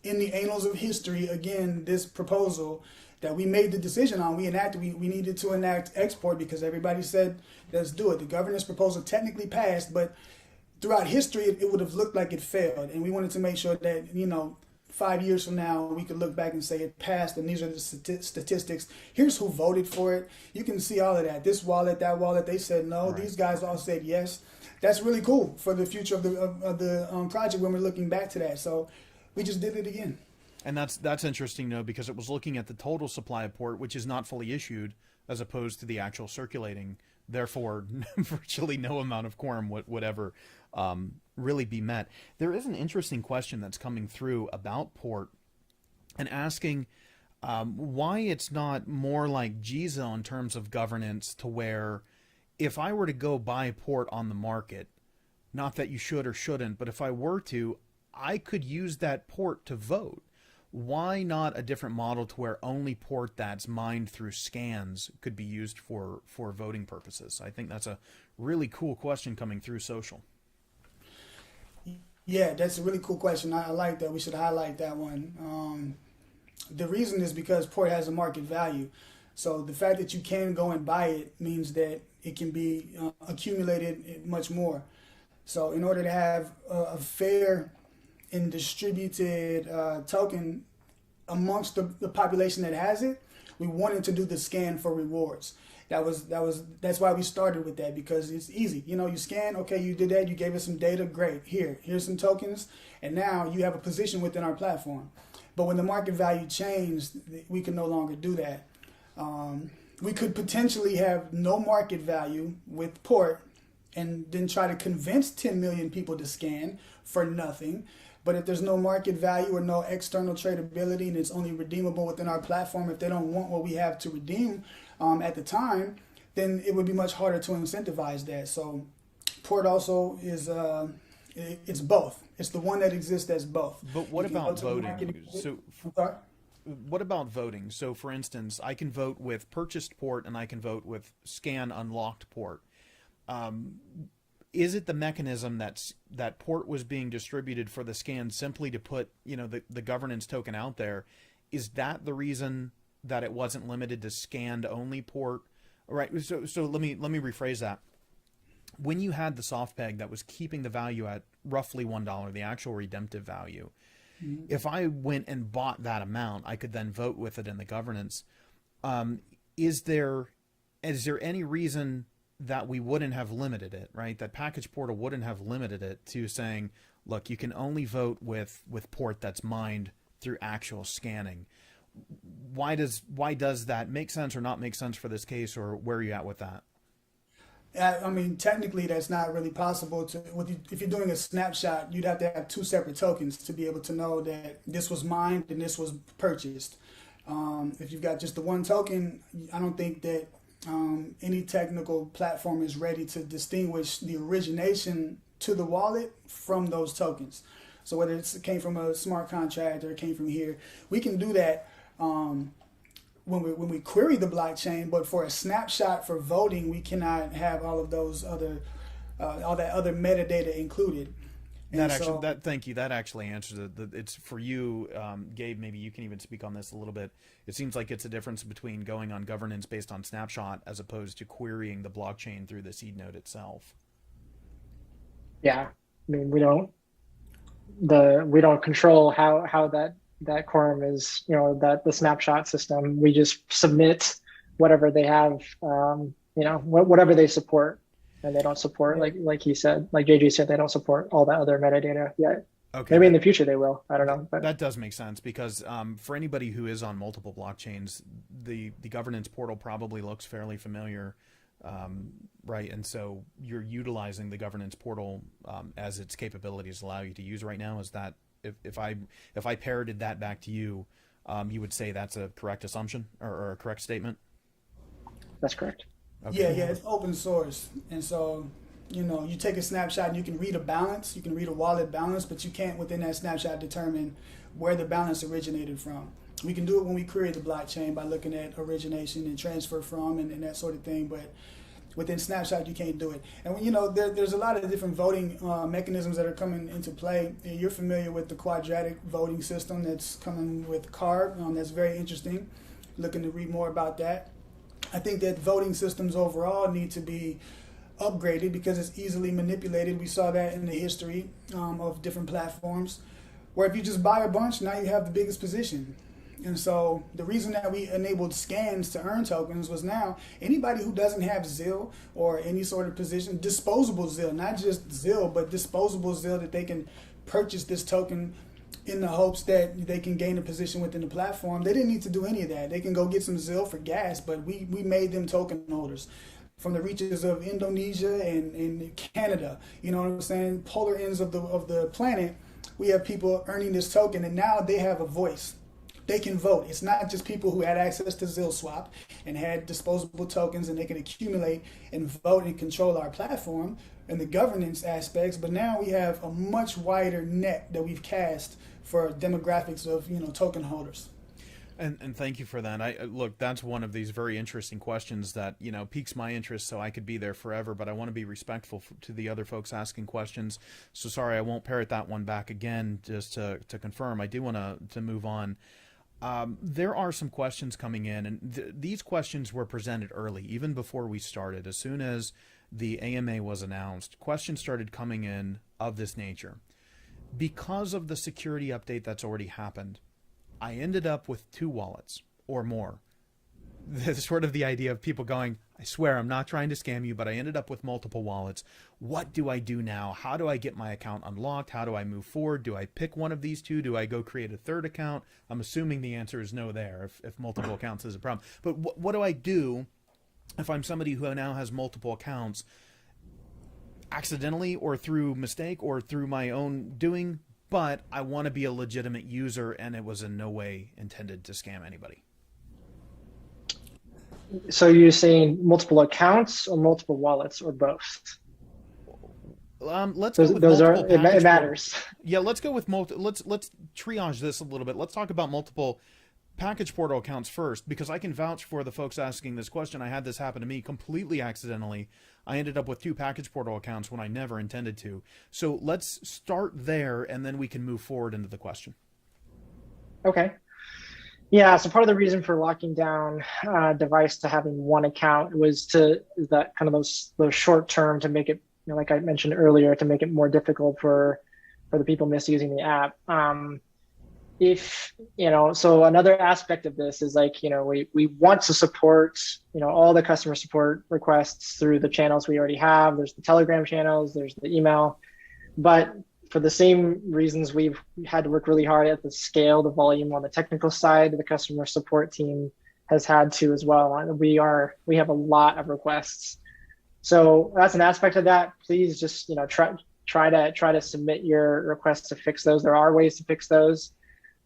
in the annals of history, again, this proposal that we made the decision on, we needed to enact export because everybody said, let's do it. The governance proposal technically passed, but throughout history, it would have looked like it failed. And we wanted to make sure that, 5 years from now, we could look back and say it passed, and these are the statistics. Here's who voted for it. You can see all of that. This wallet, that wallet, they said no. Right. These guys all said yes. That's really cool for the future of the project when we're looking back to that. So we just did it again. And that's interesting, though, because it was looking at the total supply of port, which is not fully issued, as opposed to the actual circulating. Therefore, virtually no amount of quorum would ever really be met. There is an interesting question that's coming through about port and asking why it's not more like Giza in terms of governance, to where if I were to go buy port on the market, not that you should or shouldn't, but if I were to, I could use that port to vote. Why not a different model to where only port that's mined through scans could be used for voting purposes? I think that's a really cool question coming through social. Yeah, that's a really cool question. I like that. We should highlight that one. The reason is because port has a market value. So the fact that you can go and buy it means that it can be accumulated much more. So in order to have a fair and distributed token amongst the population that has it, we wanted to do the scan for rewards. That's why we started with that, because it's easy. You scan, okay, you did that, you gave us some data, great. Here's some tokens, and now you have a position within our platform. But when the market value changed, we could no longer do that. We could potentially have no market value with port and then try to convince 10 million people to scan for nothing. But if there's no market value or no external tradability, and it's only redeemable within our platform, if they don't want what we have to redeem at the time, then it would be much harder to incentivize that. So port also is it's both. It's the one that exists as both. But what about voting? What about voting? So for instance, I can vote with purchased port and I can vote with scan unlocked port. Is it the mechanism that port was being distributed for the scan simply to put the governance token out there? Is that the reason that it wasn't limited to scanned only port? All right. So let me rephrase that. When you had the soft peg that was keeping the value at roughly $1, the actual redemptive value, mm-hmm. If I went and bought that amount, I could then vote with it in the governance. Is there any reason that we wouldn't have limited it, right? That PackagePortal wouldn't have limited it to saying, look, you can only vote with port that's mined through actual scanning. Why does that make sense or not make sense for this case, or where are you at with that? I mean, technically, that's not really possible. If you're doing a snapshot, you'd have to have two separate tokens to be able to know that this was mined and this was purchased. If you've got just the one token, I don't think that any technical platform is ready to distinguish the origination to the wallet from those tokens. So whether it came from a smart contract or it came from here, we can do that when we query the blockchain. But for a snapshot for voting, we cannot have all of those other all that other metadata included. Thank you. That actually answers it. It's for you, Gabe. Maybe you can even speak on this a little bit. It seems like it's a difference between going on governance based on snapshot as opposed to querying the blockchain through the seed node itself. Yeah, I mean, we don't control how that quorum is, that the snapshot system. We just submit whatever they have, whatever they support. And they don't support, like he said, like JG said, they don't support all that other metadata yet. Okay. Maybe in the future they will. I don't know. But that does make sense because for anybody who is on multiple blockchains, the governance portal probably looks fairly familiar, right? And so you're utilizing the governance portal as its capabilities allow you to use right now. Is that if I parroted that back to you, you would say that's a correct assumption or a correct statement? That's correct. Okay. Yeah, it's open source, and so you take a snapshot and you can read a balance, you can read a wallet balance, but you can't within that snapshot determine where the balance originated from. We can do it when we query the blockchain by looking at origination and transfer from and that sort of thing, but within snapshot you can't do it. And there's a lot of different voting mechanisms that are coming into play. You're familiar with the quadratic voting system that's coming with CARB. That's very interesting. Looking to read more about that. I think that voting systems overall need to be upgraded because it's easily manipulated. We saw that in the history of different platforms, where if you just buy a bunch, now you have the biggest position. And so the reason that we enabled scans to earn tokens was now anybody who doesn't have ZIL or any sort of position, disposable ZIL, not just ZIL, but disposable ZIL, that they can purchase this token in the hopes that they can gain a position within the platform. They didn't need to do any of that. They can go get some ZIL for gas, but we made them token holders from the reaches of Indonesia and Canada. You know what I'm saying? Polar ends of the planet, we have people earning this token, and now they have a voice. They can vote. It's not just people who had access to ZIL Swap and had disposable tokens and they can accumulate and vote and control our platform and the governance aspects, but now we have a much wider net that we've cast for demographics of token holders. And thank you for that. Look, that's one of these very interesting questions that piques my interest, so I could be there forever. But I want to be respectful to the other folks asking questions. So sorry, I won't parrot that one back again. Just to confirm, I do want to move on. There are some questions coming in, and these questions were presented early, even before we started. As soon as the AMA was announced, questions started coming in of this nature. Because of the security update that's already happened, I ended up with 2 wallets or more. There's sort of the idea of people going, I swear I'm not trying to scam you, but I ended up with multiple wallets. What do I do now? How do I get my account unlocked? How do I move forward? Do I pick one of these 2? Do I go create a third account? I'm assuming the answer is no there if multiple accounts is a problem. But what do I do if I'm somebody who now has multiple accounts, accidentally or through mistake or through my own doing, but I want to be a legitimate user and it was in no way intended to scam anybody? So you're saying multiple accounts or multiple wallets or both? Let's go with multiple. It matters. Yeah, let's go with let's triage this a little bit. Let's talk about multiple PackagePortal accounts first, because I can vouch for the folks asking this question. I had this happen to me completely accidentally. I ended up with 2 PackagePortal accounts when I never intended to. So let's start there, and then we can move forward into the question. Okay. Yeah, so part of the reason for locking down device to having one account was that kind of those short term, to make it, like I mentioned earlier, to make it more difficult for the people misusing the app. So another aspect of this is we want to support all the customer support requests through the channels we already have. There's the Telegram channels, there's the email, but for the same reasons, we've had to work really hard at the scale, the volume on the technical side. The customer support team has had to as well. We have a lot of requests. So that's an aspect of that. Please just, try to submit your requests to fix those. There are ways to fix those.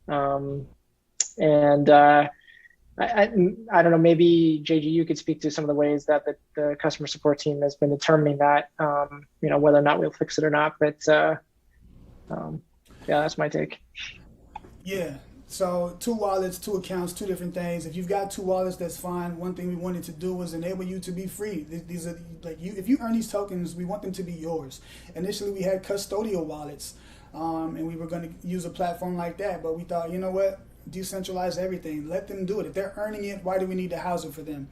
And I don't know, maybe JG, you could speak to some of the ways that the customer support team has been determining that, whether or not we'll fix it or not. But yeah, that's my take. Yeah. So 2 wallets, 2 accounts, 2 different things. If you've got 2 wallets, that's fine. One thing we wanted to do was enable you to be free. These are like if you earn these tokens, we want them to be yours. Initially, we had custodial wallets, and we were going to use a platform like that. But we thought, you know what? Decentralize everything. Let them do it. If they're earning it, why do we need to house it for them?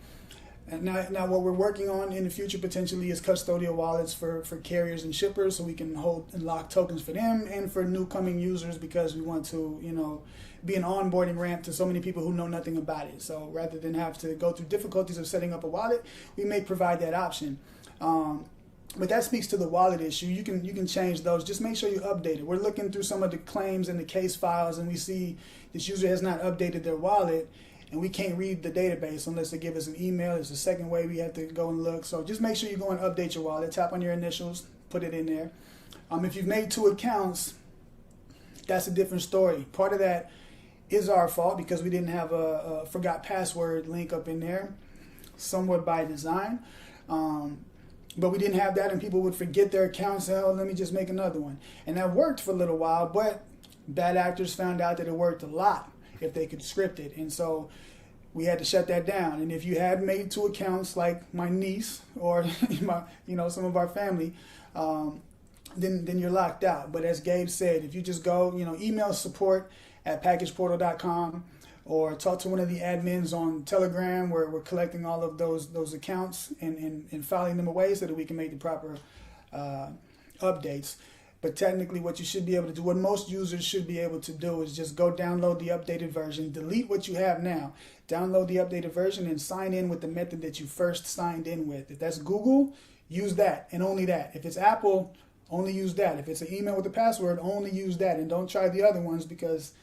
And now what we're working on in the future potentially is custodial wallets for carriers and shippers, so we can hold and lock tokens for them and for new coming users, because we want to, be an onboarding ramp to so many people who know nothing about it. So rather than have to go through difficulties of setting up a wallet, we may provide that option. But that speaks to the wallet issue. You can change those. Just make sure you update it. We're looking through some of the claims and the case files, and we see this user has not updated their wallet, and we can't read the database unless they give us an email. It's the second way we have to go and look. So just make sure you go and update your wallet. Tap on your initials, put it in there. If you've made 2 accounts, that's a different story. Part of that is our fault because we didn't have a forgot password link up in there, somewhat by design. But we didn't have that, and people would forget their accounts. Say, oh, let me just make another one. And that worked for a little while, but bad actors found out that it worked a lot if they could script it. And so we had to shut that down. And if you had made 2 accounts, like my niece or some of our family, then you're locked out. But as Gabe said, if you just go, email support@packageportal.com, or talk to one of the admins on Telegram, where we're collecting all of those accounts and filing them away so that we can make the proper updates. But technically what you should be able to do, what most users should be able to do, is just go download the updated version, delete what you have now, download the updated version, and sign in with the method that you first signed in with. If that's Google, use that and only that. If it's Apple, only use that. If it's an email with a password, only use that, and don't try the other ones, because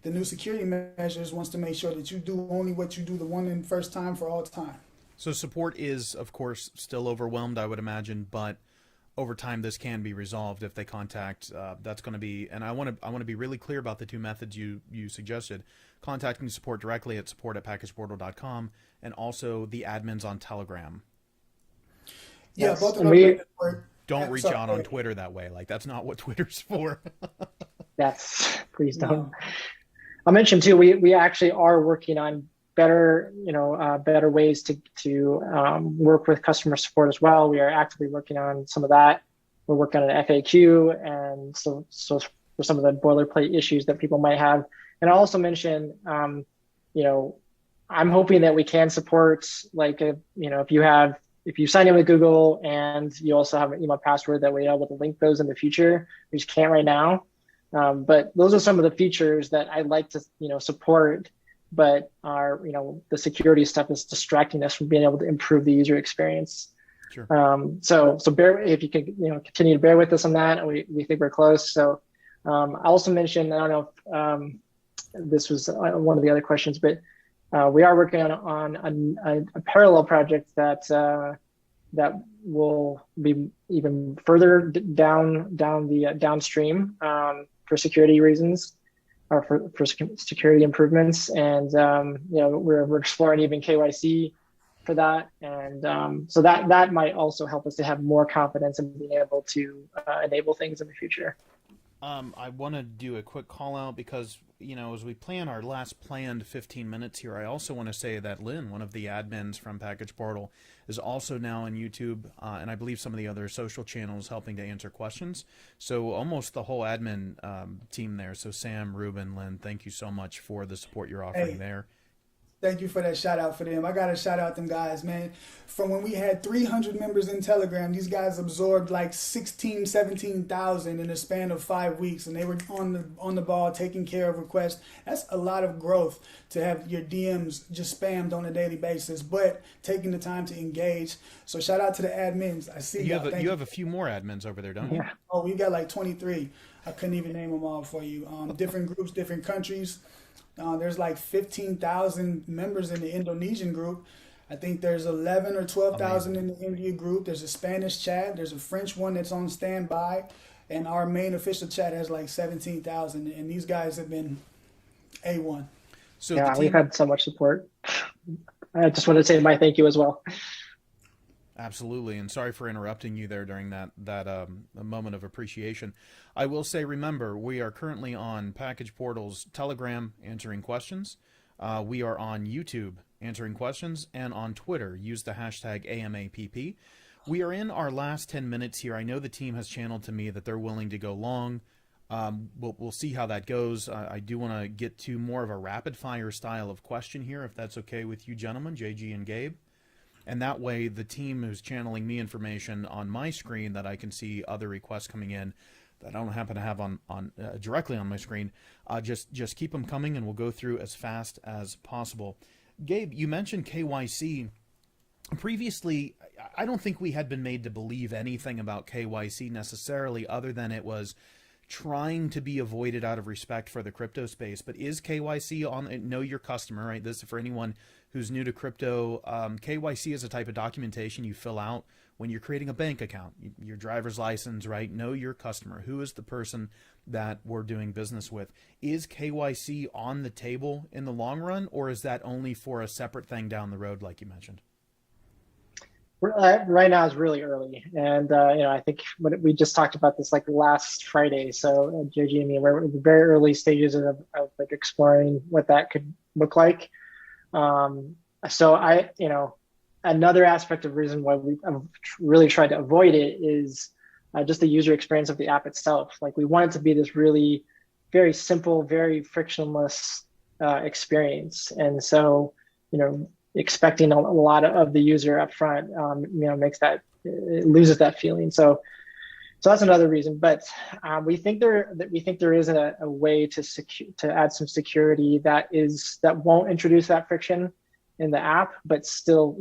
the new security measures wants to make sure that you do only what you do the one and first time for all time. So support is, of course, still overwhelmed, I would imagine, but over time this can be resolved if they contact. That's going to be, and I want to be really clear about the 2 methods you suggested: contacting support directly at support@packageportal.com, and also the admins on Telegram. Yeah, Yes. both of And them. Don't reach out on Twitter that way. Like, that's not what Twitter's for. Please don't. No. I'll mention too, we actually are working on better ways to work with customer support as well. We are actively working on some of that. We're working on an FAQ, and so for some of the boilerplate issues that people might have. And I'll also mention, I'm hoping that we can support, like, if you sign in with Google and you also have an email password, that we're able to link those in the future. We just can't right now. But those are some of the features that I'd like to, support, but the security stuff is distracting us from being able to improve the user experience. Sure. So if you can, continue to bear with us on that, we think we're close. So I also mentioned, I don't know if this was one of the other questions, but we are working on a parallel project that will be even further downstream for security reasons, or for security improvements. And we're exploring even KYC for that, and so that might also help us to have more confidence in being able to enable things in the future. I want to do a quick call out because, as we plan our last planned 15 minutes here, I also want to say that Lynn, one of the admins from Package Portal, is also now on YouTube, and I believe some of the other social channels, helping to answer questions. So almost the whole admin team there. So Sam, Ruben, Lynn, thank you so much for the support you're offering there. Thank you for that shout out for them. I got to shout out them guys, man. From when we had 300 members in Telegram, these guys absorbed like 17,000 in a span of 5 weeks, and they were on the ball, taking care of requests. That's a lot of growth to have your DMs just spammed on a daily basis, but taking the time to engage. So shout out to the admins. I see you have a few more admins over there, don't you? Oh, we got like 23. I couldn't even name them all for you. Different groups, different countries. There's like 15,000 members in the Indonesian group. I think there's 11 or 12,000 in the India group. There's a Spanish chat. There's a French one that's on standby. And our main official chat has like 17,000. And these guys have been A1. So yeah, we've had so much support. I just want to say my thank you as well. Absolutely, and sorry for interrupting you there during that moment of appreciation. I will say, remember, we are currently on PackagePortal's Telegram answering questions. We are on YouTube answering questions, and on Twitter, use the hashtag AMAPP. We are in our last 10 minutes here. I know the team has channeled to me that they're willing to go long. We'll see how that goes. I do want to get to more of a rapid-fire style of question here, if that's okay with you gentlemen, JG and Gabe. And that way, the team who's channeling me information on my screen that I can see other requests coming in that I don't happen to have on directly on my screen, just keep them coming, and we'll go through as fast as possible. Gabe, you mentioned KYC. Previously, I don't think we had been made to believe anything about KYC necessarily, other than it was trying to be avoided out of respect for the crypto space. But is KYC on know your customer, right? This is for anyone who's new to crypto. KYC is a type of documentation you fill out when you're creating a bank account, your driver's license, right? Know your customer. Who is the person that we're doing business with? Is KYC on the table in the long run, or is that only for a separate thing down the road, like you mentioned? Right now is really early, and I think we just talked about this like last Friday. So JG and me, we're in the very early stages of like exploring what that could look like. So another aspect of reason why we've really tried to avoid it is just the user experience of the app itself. Like, we want it to be this really very simple, very frictionless experience, and so expecting a lot of the user up front, makes that, it loses that feeling. So that's another reason. But we think there is a way to add some security that won't introduce that friction in the app, but still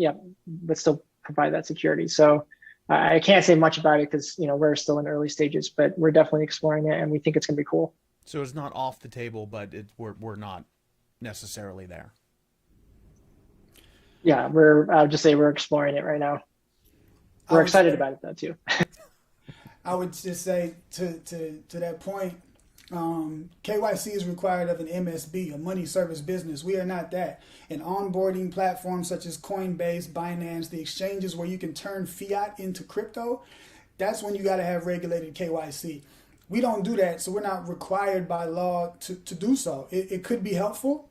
provide that security. So I can't say much about it because we're still in early stages, but we're definitely exploring it, and we think it's going to be cool. So it's not off the table, but we're not necessarily there. Yeah, I would just say we're exploring it right now. We're excited about it though too. I would just say to that point, KYC is required of an MSB, a money service business. We are not that. An onboarding platform such as Coinbase, Binance, the exchanges where you can turn fiat into crypto, that's when you got to have regulated KYC. We don't do that, so we're not required by law to do so. It could be helpful.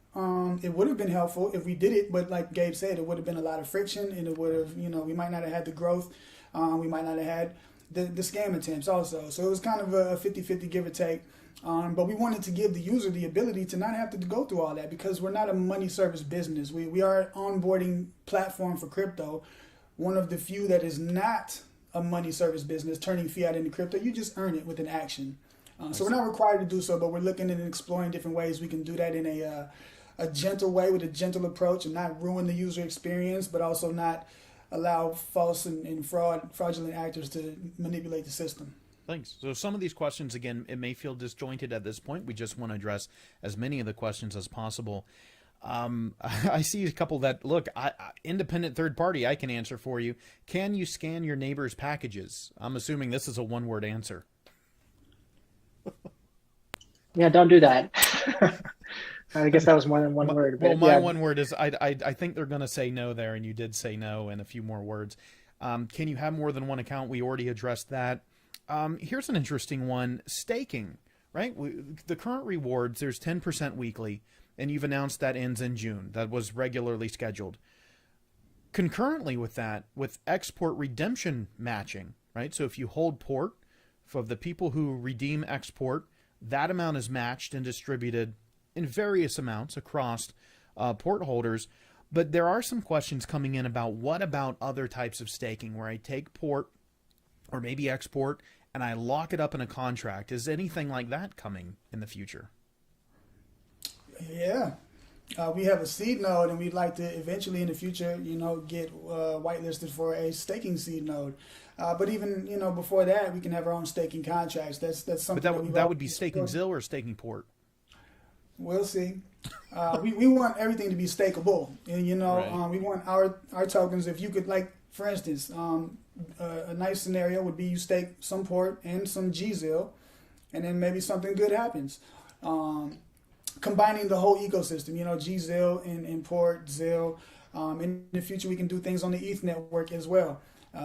It would have been helpful if we did it, but like Gabe said, it would have been a lot of friction, and it would have, we might not have had the growth. We might not have had the scam attempts also. So it was kind of a 50-50 give or take. But we wanted to give the user the ability to not have to go through all that, because we're not a money service business. We are an onboarding platform for crypto, one of the few that is not a money service business, turning fiat into crypto. You just earn it with an action. So we're not required to do so, but we're looking and exploring different ways we can do that in a gentle way, with a gentle approach, and not ruin the user experience, but also not allow false and fraudulent actors to manipulate the system. Thanks. So some of these questions, again, it may feel disjointed at this point. We just want to address as many of the questions as possible. I see a couple that, look, independent third party, I can answer for you. Can you scan your neighbor's packages? I'm assuming this is a one-word answer. Yeah, don't do that. I guess that was more than one word. Well, my one word is I think they're going to say no there, and you did say no in a few more words. Can you have more than one account? We already addressed that. Here's an interesting one. Staking, right? The current rewards, there's 10% weekly, and you've announced that ends in June. That was regularly scheduled. Concurrently with that, with export redemption matching, right? So if you hold port, for the people who redeem export, that amount is matched and distributed in various amounts across port holders. But there are some questions coming in about what about other types of staking where I take port or maybe export and I lock it up in a contract. Is anything like that coming in the future? Yeah. We have a seed node, and we'd like to eventually in the future, get whitelisted for a staking seed node. But even, before that, we can have our own staking contracts. That's something. But that would be staking Zill or staking port? We'll see. We want everything to be stakeable, and Right. we want our tokens. If you could, like for instance, a nice scenario would be you stake some port and some GZIL, and then maybe something good happens. Combining the whole ecosystem, GZIL and port ZIL. In the future, we can do things on the ETH network as well.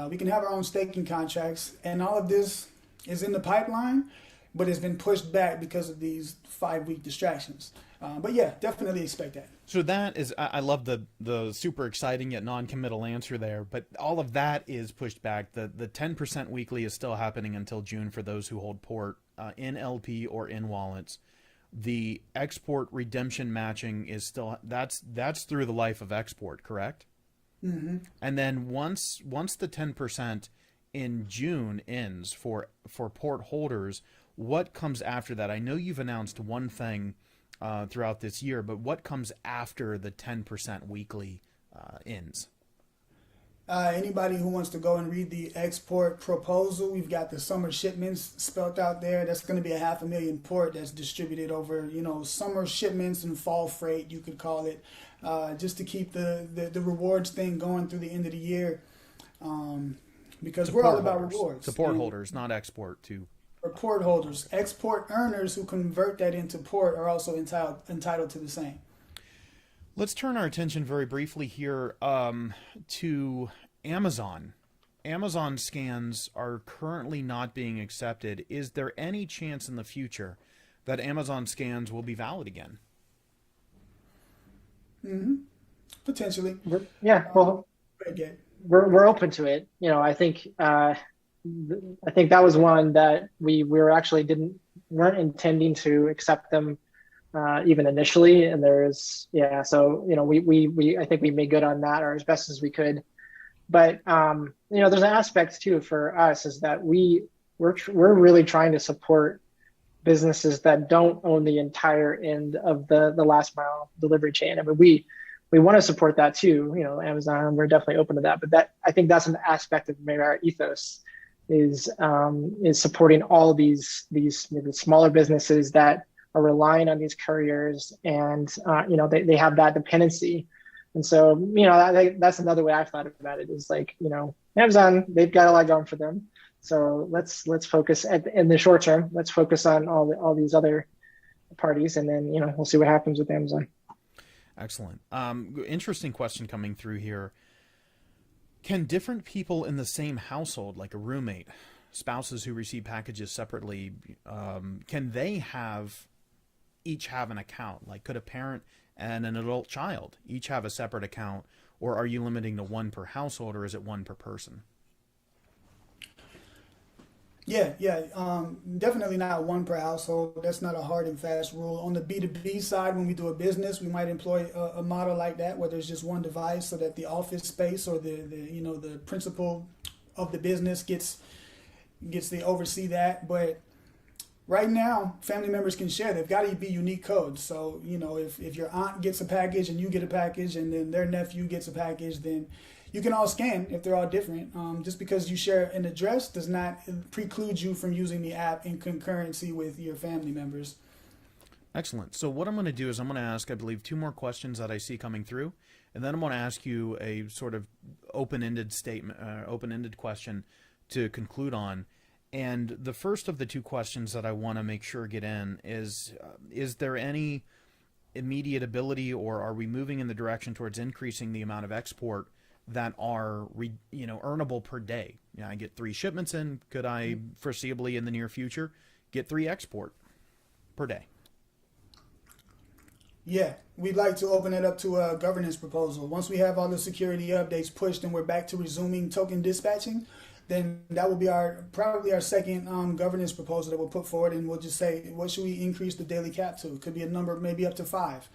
We can have our own staking contracts, and all of this is in the pipeline, but it's been pushed back because of these 5-week distractions. But yeah, definitely expect that. So that is, I love the super exciting yet non-committal answer there, but all of that is pushed back. The 10% weekly is still happening until June for those who hold port in LP or in wallets. The export redemption matching is still, that's through the life of export, correct? Mm-hmm. And then once the 10% in June ends for port holders, what comes after that? I know you've announced one thing throughout this year, but what comes after the 10% weekly ends? Anybody who wants to go and read the export proposal, we've got the summer shipments spelt out there. That's going to be a 500,000 port that's distributed over, summer shipments and fall freight, you could call it, just to keep the rewards thing going through the end of the year. Because we're all about rewards. Support holders, not export to. For port holders, export earners who convert that into port are also entitled to the same. Let's turn our attention very briefly here to Amazon. Amazon scans are currently not being accepted. Is there any chance in the future that Amazon scans will be valid again? Mm-hmm. Potentially. Well, we're open to it. I think that was one that we were actually weren't intending to accept them even initially, and so we I think we made good on that, or as best as we could. But there's an aspect too for us is that we're really trying to support businesses that don't own the entire end of the last mile delivery chain. I mean, we want to support that too. Amazon, we're definitely open to that. But I think that's an aspect of maybe our ethos is supporting all of these maybe smaller businesses that are relying on these couriers, and they have that dependency. And so that's another way I've thought about it is like Amazon, they've got a lot going for them. So let's focus in the short term. Let's focus on all these other parties, and then we'll see what happens with Amazon. Excellent. Interesting question coming through here. Can different people in the same household, like a roommate, spouses who receive packages separately, can they each have an account? Like, could a parent and an adult child each have a separate account, or are you limiting to one per household, or is it one per person? Yeah. Definitely not one per household. That's not a hard and fast rule. On the B2B side, when we do a business, we might employ a model like that, where there's just one device, so that the office space or the principal of the business gets to oversee that. But right now, family members can share. They've got to be unique codes. So, if your aunt gets a package and you get a package, and then their nephew gets a package, then you can all scan if they're all different. Just because you share an address does not preclude you from using the app in concurrency with your family members. Excellent. So what I'm going to do is I'm going to ask, I believe, 2 more questions that I see coming through, and then I'm going to ask you a sort of open-ended statement, open-ended question to conclude on. And the first of the 2 questions that I want to make sure get in is there any immediate ability, or are we moving in the direction towards increasing the amount of export that are earnable per day? I get 3 shipments in. Could I foreseeably in the near future get 3 export per day? Yeah, we'd like to open it up to a governance proposal. Once we have all the security updates pushed and we're back to resuming token dispatching, then that will be probably our second governance proposal that we'll put forward, and we'll just say, what should we increase the daily cap to? It could be a number, maybe up to 5.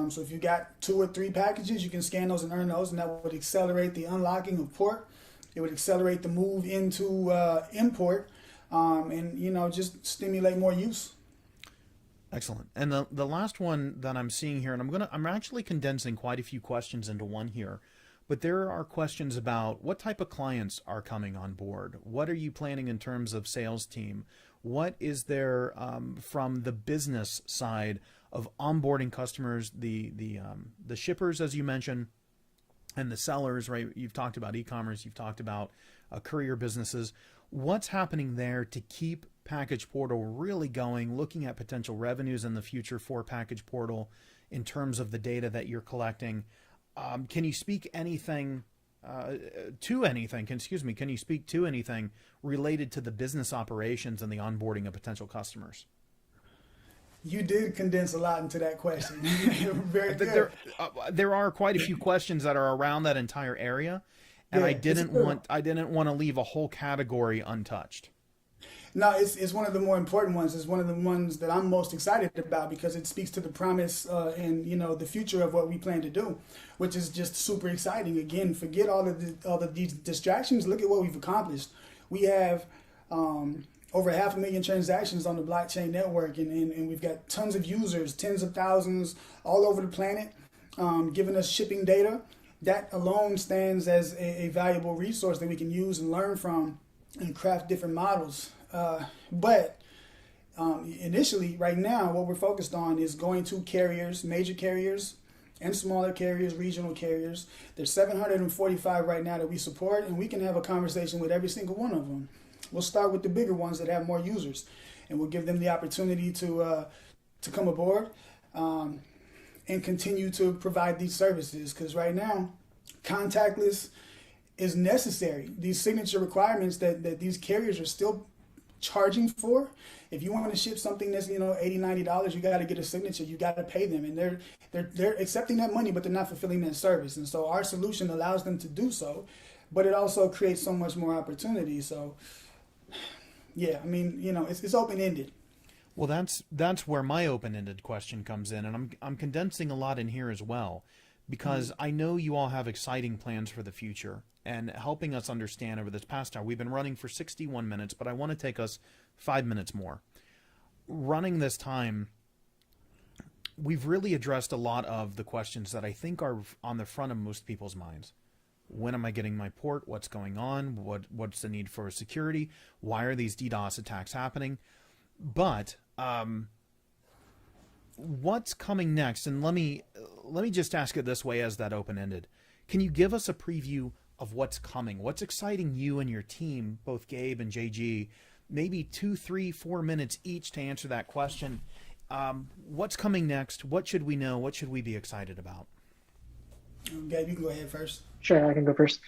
So if you got 2 or 3 packages, you can scan those and earn those, and that would accelerate the unlocking of port. It would accelerate the move into import, and just stimulate more use. Excellent. And the last one that I'm seeing here, and I'm actually condensing quite a few questions into one here, but there are questions about what type of clients are coming on board. What are you planning in terms of sales team? What is there from the business side of onboarding customers, the shippers, as you mentioned, and the sellers, right? You've talked about e-commerce, you've talked about courier businesses. What's happening there to keep PackagePortal really going, looking at potential revenues in the future for PackagePortal in terms of the data that you're collecting? Can you speak anything to anything? Can you speak to anything related to the business operations and the onboarding of potential customers? You did condense a lot into that question. Very good. There are quite a few questions that are around that entire area, and Yeah, I didn't want to leave a whole category untouched. No, it's one of the more important ones. It's one of the ones that I'm most excited about because it speaks to the promise and the future of what we plan to do, which is just super exciting. Again, forget all of these distractions. Look at what we've accomplished. We have over 500,000 transactions on the blockchain network, and we've got tons of users, tens of thousands all over the planet, giving us shipping data. That alone stands as a valuable resource that we can use and learn from and craft different models. But initially, right now, what we're focused on is going to carriers, major carriers, and smaller carriers, regional carriers. There's 745 right now that we support, and we can have a conversation with every single one of them. We'll start with the bigger ones that have more users, and we'll give them the opportunity to come aboard and continue to provide these services. Because right now, contactless is necessary. These signature requirements that these carriers are still charging for. If you want to ship something that's $80, $90, you got to get a signature. You got to pay them, and they're accepting that money, but they're not fulfilling that service. And so our solution allows them to do so, but it also creates so much more opportunity. So yeah, I mean, it's open ended. Well, that's where my open-ended question comes in, and I'm condensing a lot in here as well, because I know you all have exciting plans for the future, and helping us understand over this past hour. We've been running for 61 minutes, but I want to take us 5 minutes more. Running this time, we've really addressed a lot of the questions that I think are on the front of most people's minds. When am I getting my port? What's going on? What's the need for security? Why are these DDoS attacks happening? But what's coming next? And let me just ask it this way as that open-ended. Can you give us a preview of what's coming? What's exciting you and your team, both Gabe and JG? Maybe 2, 3, 4 minutes each to answer that question. What's coming next? What should we know? What should we be excited about? Gabe, you can go ahead first. Sure, I can go first.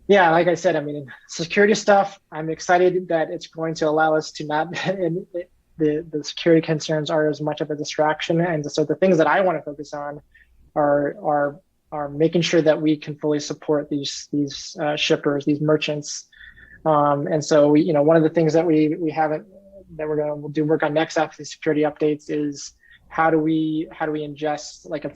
Yeah, like I said, I mean, security stuff, I'm excited that it's going to allow us to not, the security concerns are as much of a distraction. And so the things that I want to focus on are making sure that we can fully support these shippers, these merchants. And so one of the things that we haven't, that we'll do work on next after the security updates is how do we ingest like a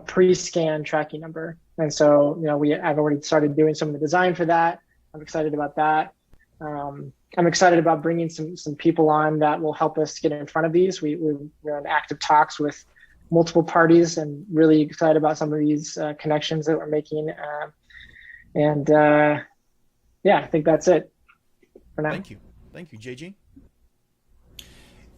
pre-scan tracking number. And so, I've already started doing some of the design for that. I'm excited about that. I'm excited about bringing some people on that will help us get in front of these. We're in active talks with multiple parties and really excited about some of these connections that we're making. I think that's it for now. Thank you, JG.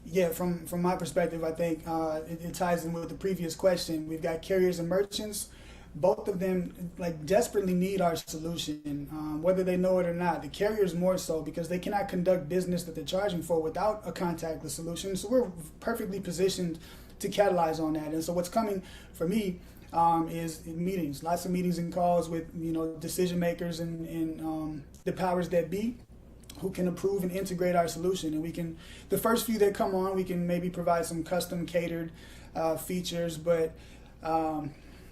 Yeah, from my perspective, I think it ties in with the previous question. We've got carriers and merchants. Both of them desperately need our solution, whether they know it or not. The carriers more so because they cannot conduct business that they're charging for without a contactless solution. So we're perfectly positioned to catalyze on that. And so what's coming for me is meetings, lots of meetings and calls with decision makers and the powers that be, who can approve and integrate our solution. And the first few that come on, we can maybe provide some custom catered features, but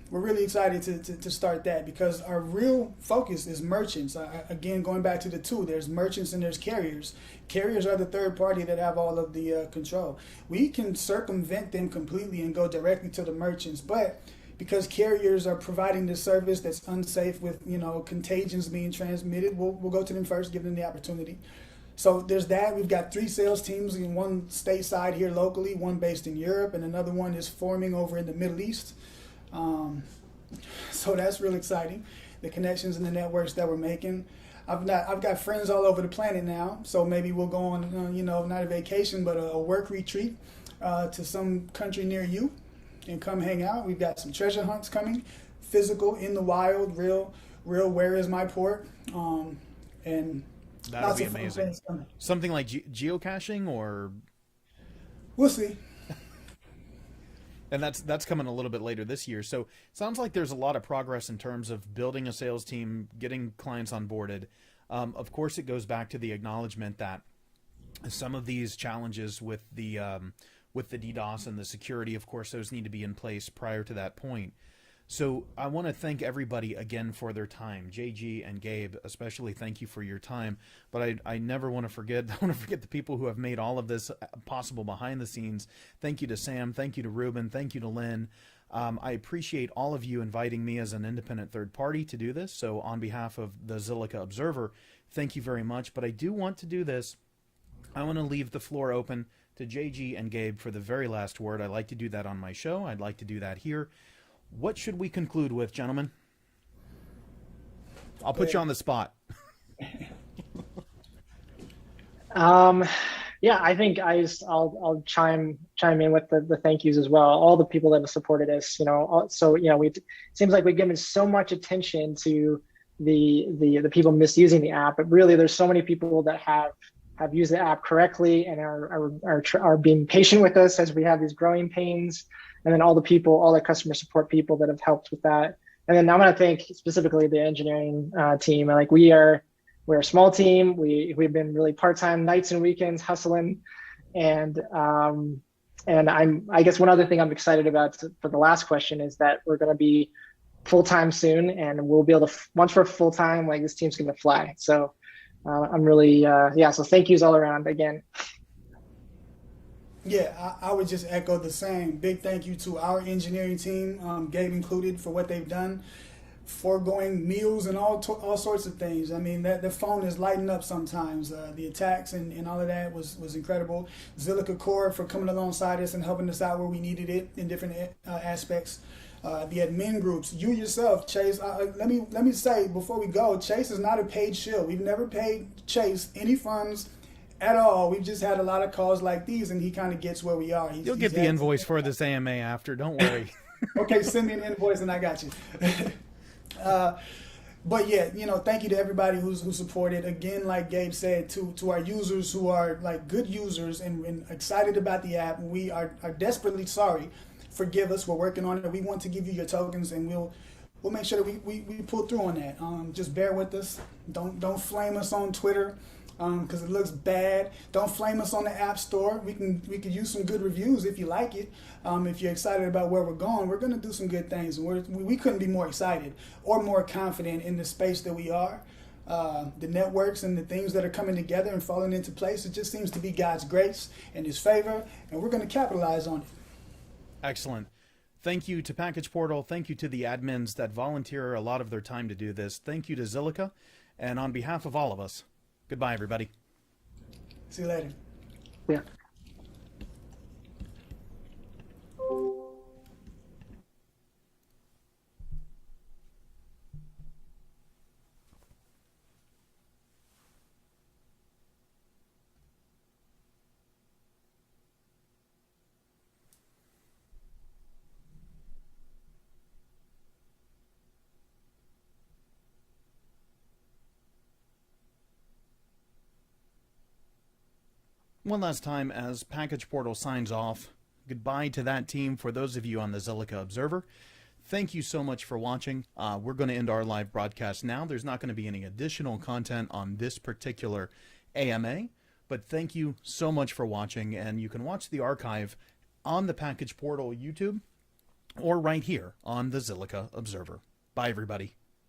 we're really excited to start that because our real focus is merchants. Again, going back to the two, there's merchants and there's carriers. Carriers are the third party that have all of the control. We can circumvent them completely and go directly to the merchants, but because carriers are providing this service that's unsafe with contagions being transmitted, we'll go to them first, give them the opportunity. So there's that. We've got 3 sales teams, one stateside here locally, one based in Europe, and another one is forming over in the Middle East. So that's real exciting. The connections and the networks that we're making. I've got friends all over the planet now. So maybe we'll go on, not a vacation, but a work retreat to some country near you and come hang out. We've got some treasure hunts coming, physical, in the wild, real, where is my port? And that'll be amazing. Something like geocaching, or we'll see. And that's coming a little bit later this year. So sounds like there's a lot of progress in terms of building a sales team, getting clients onboarded. Of course, it goes back to the acknowledgement that some of these challenges with the DDoS and the security, of course, those need to be in place prior to that point. So I want to thank everybody again for their time. JG and Gabe, especially, thank you for your time. But I never want to forget, the people who have made all of this possible behind the scenes. Thank you to Sam. Thank you to Ruben. Thank you to Lynn. I appreciate all of you inviting me as an independent third party to do this. So on behalf of the Zilliqa Observer, thank you very much. But I do want to do this. I want to leave the floor open to JG and Gabe for the very last word. I like to do that on my show. I'd like to do that here. What should we conclude with, gentlemen? I'll put you on the spot. Yeah, I think I'll chime in with the thank yous as well. All the people that have supported us, so it seems like we've given so much attention to the people misusing the app, but really there's so many people that have used the app correctly and are being patient with us as we have these growing pains. And then all the customer support people that have helped with that. And then I'm going to thank specifically the engineering team. Like we're a small team. We've been really part-time, nights and weekends hustling. And I guess one other thing I'm excited about for the last question is that we're going to be full-time soon, and we'll be able to, once we're full-time, like this team's going to fly. So I'm really, so thank yous all around again. Yeah, I would just echo the same. Big thank you to our engineering team, Gabe included, for what they've done, foregoing meals and all sorts of things. I mean, the phone is lighting up sometimes. The attacks and all of that was incredible. Zilliqa Core for coming alongside us and helping us out where we needed it in different aspects. The admin groups, you yourself, Chase. Let me say before we go, Chase is not a paid shill. We've never paid Chase any funds at all. We've just had a lot of calls like these, and he kind of gets where we are. You'll get the invoice for this AMA after. Don't worry. Okay, send me an invoice and I got you. But yeah, thank you to everybody who supported. Again, like Gabe said, to our users who are like good users and excited about the app. We are desperately sorry. Forgive us. We're working on it. We want to give you your tokens, and we'll make sure that we pull through on that. Just bear with us. Don't flame us on Twitter, because it looks bad. Don't flame us on the App Store. We could use some good reviews if you like it. If you're excited about where we're going, we're going to do some good things. And we couldn't be more excited or more confident in the space that we are. The networks and the things that are coming together and falling into place, it just seems to be God's grace and His favor, and we're going to capitalize on it. Excellent. Thank you to PackagePortal. Thank you to the admins that volunteer a lot of their time to do this. Thank you to Zilliqa. And on behalf of all of us, goodbye, everybody. See you later. Yeah. One last time as PackagePortal signs off, goodbye to that team. For those of you on the Zilliqa Observer, thank you so much for watching. We're going to end our live broadcast now. There's not going to be any additional content on this particular AMA, but thank you so much for watching, and you can watch the archive on the PackagePortal YouTube or right here on the Zilliqa Observer. Bye, everybody.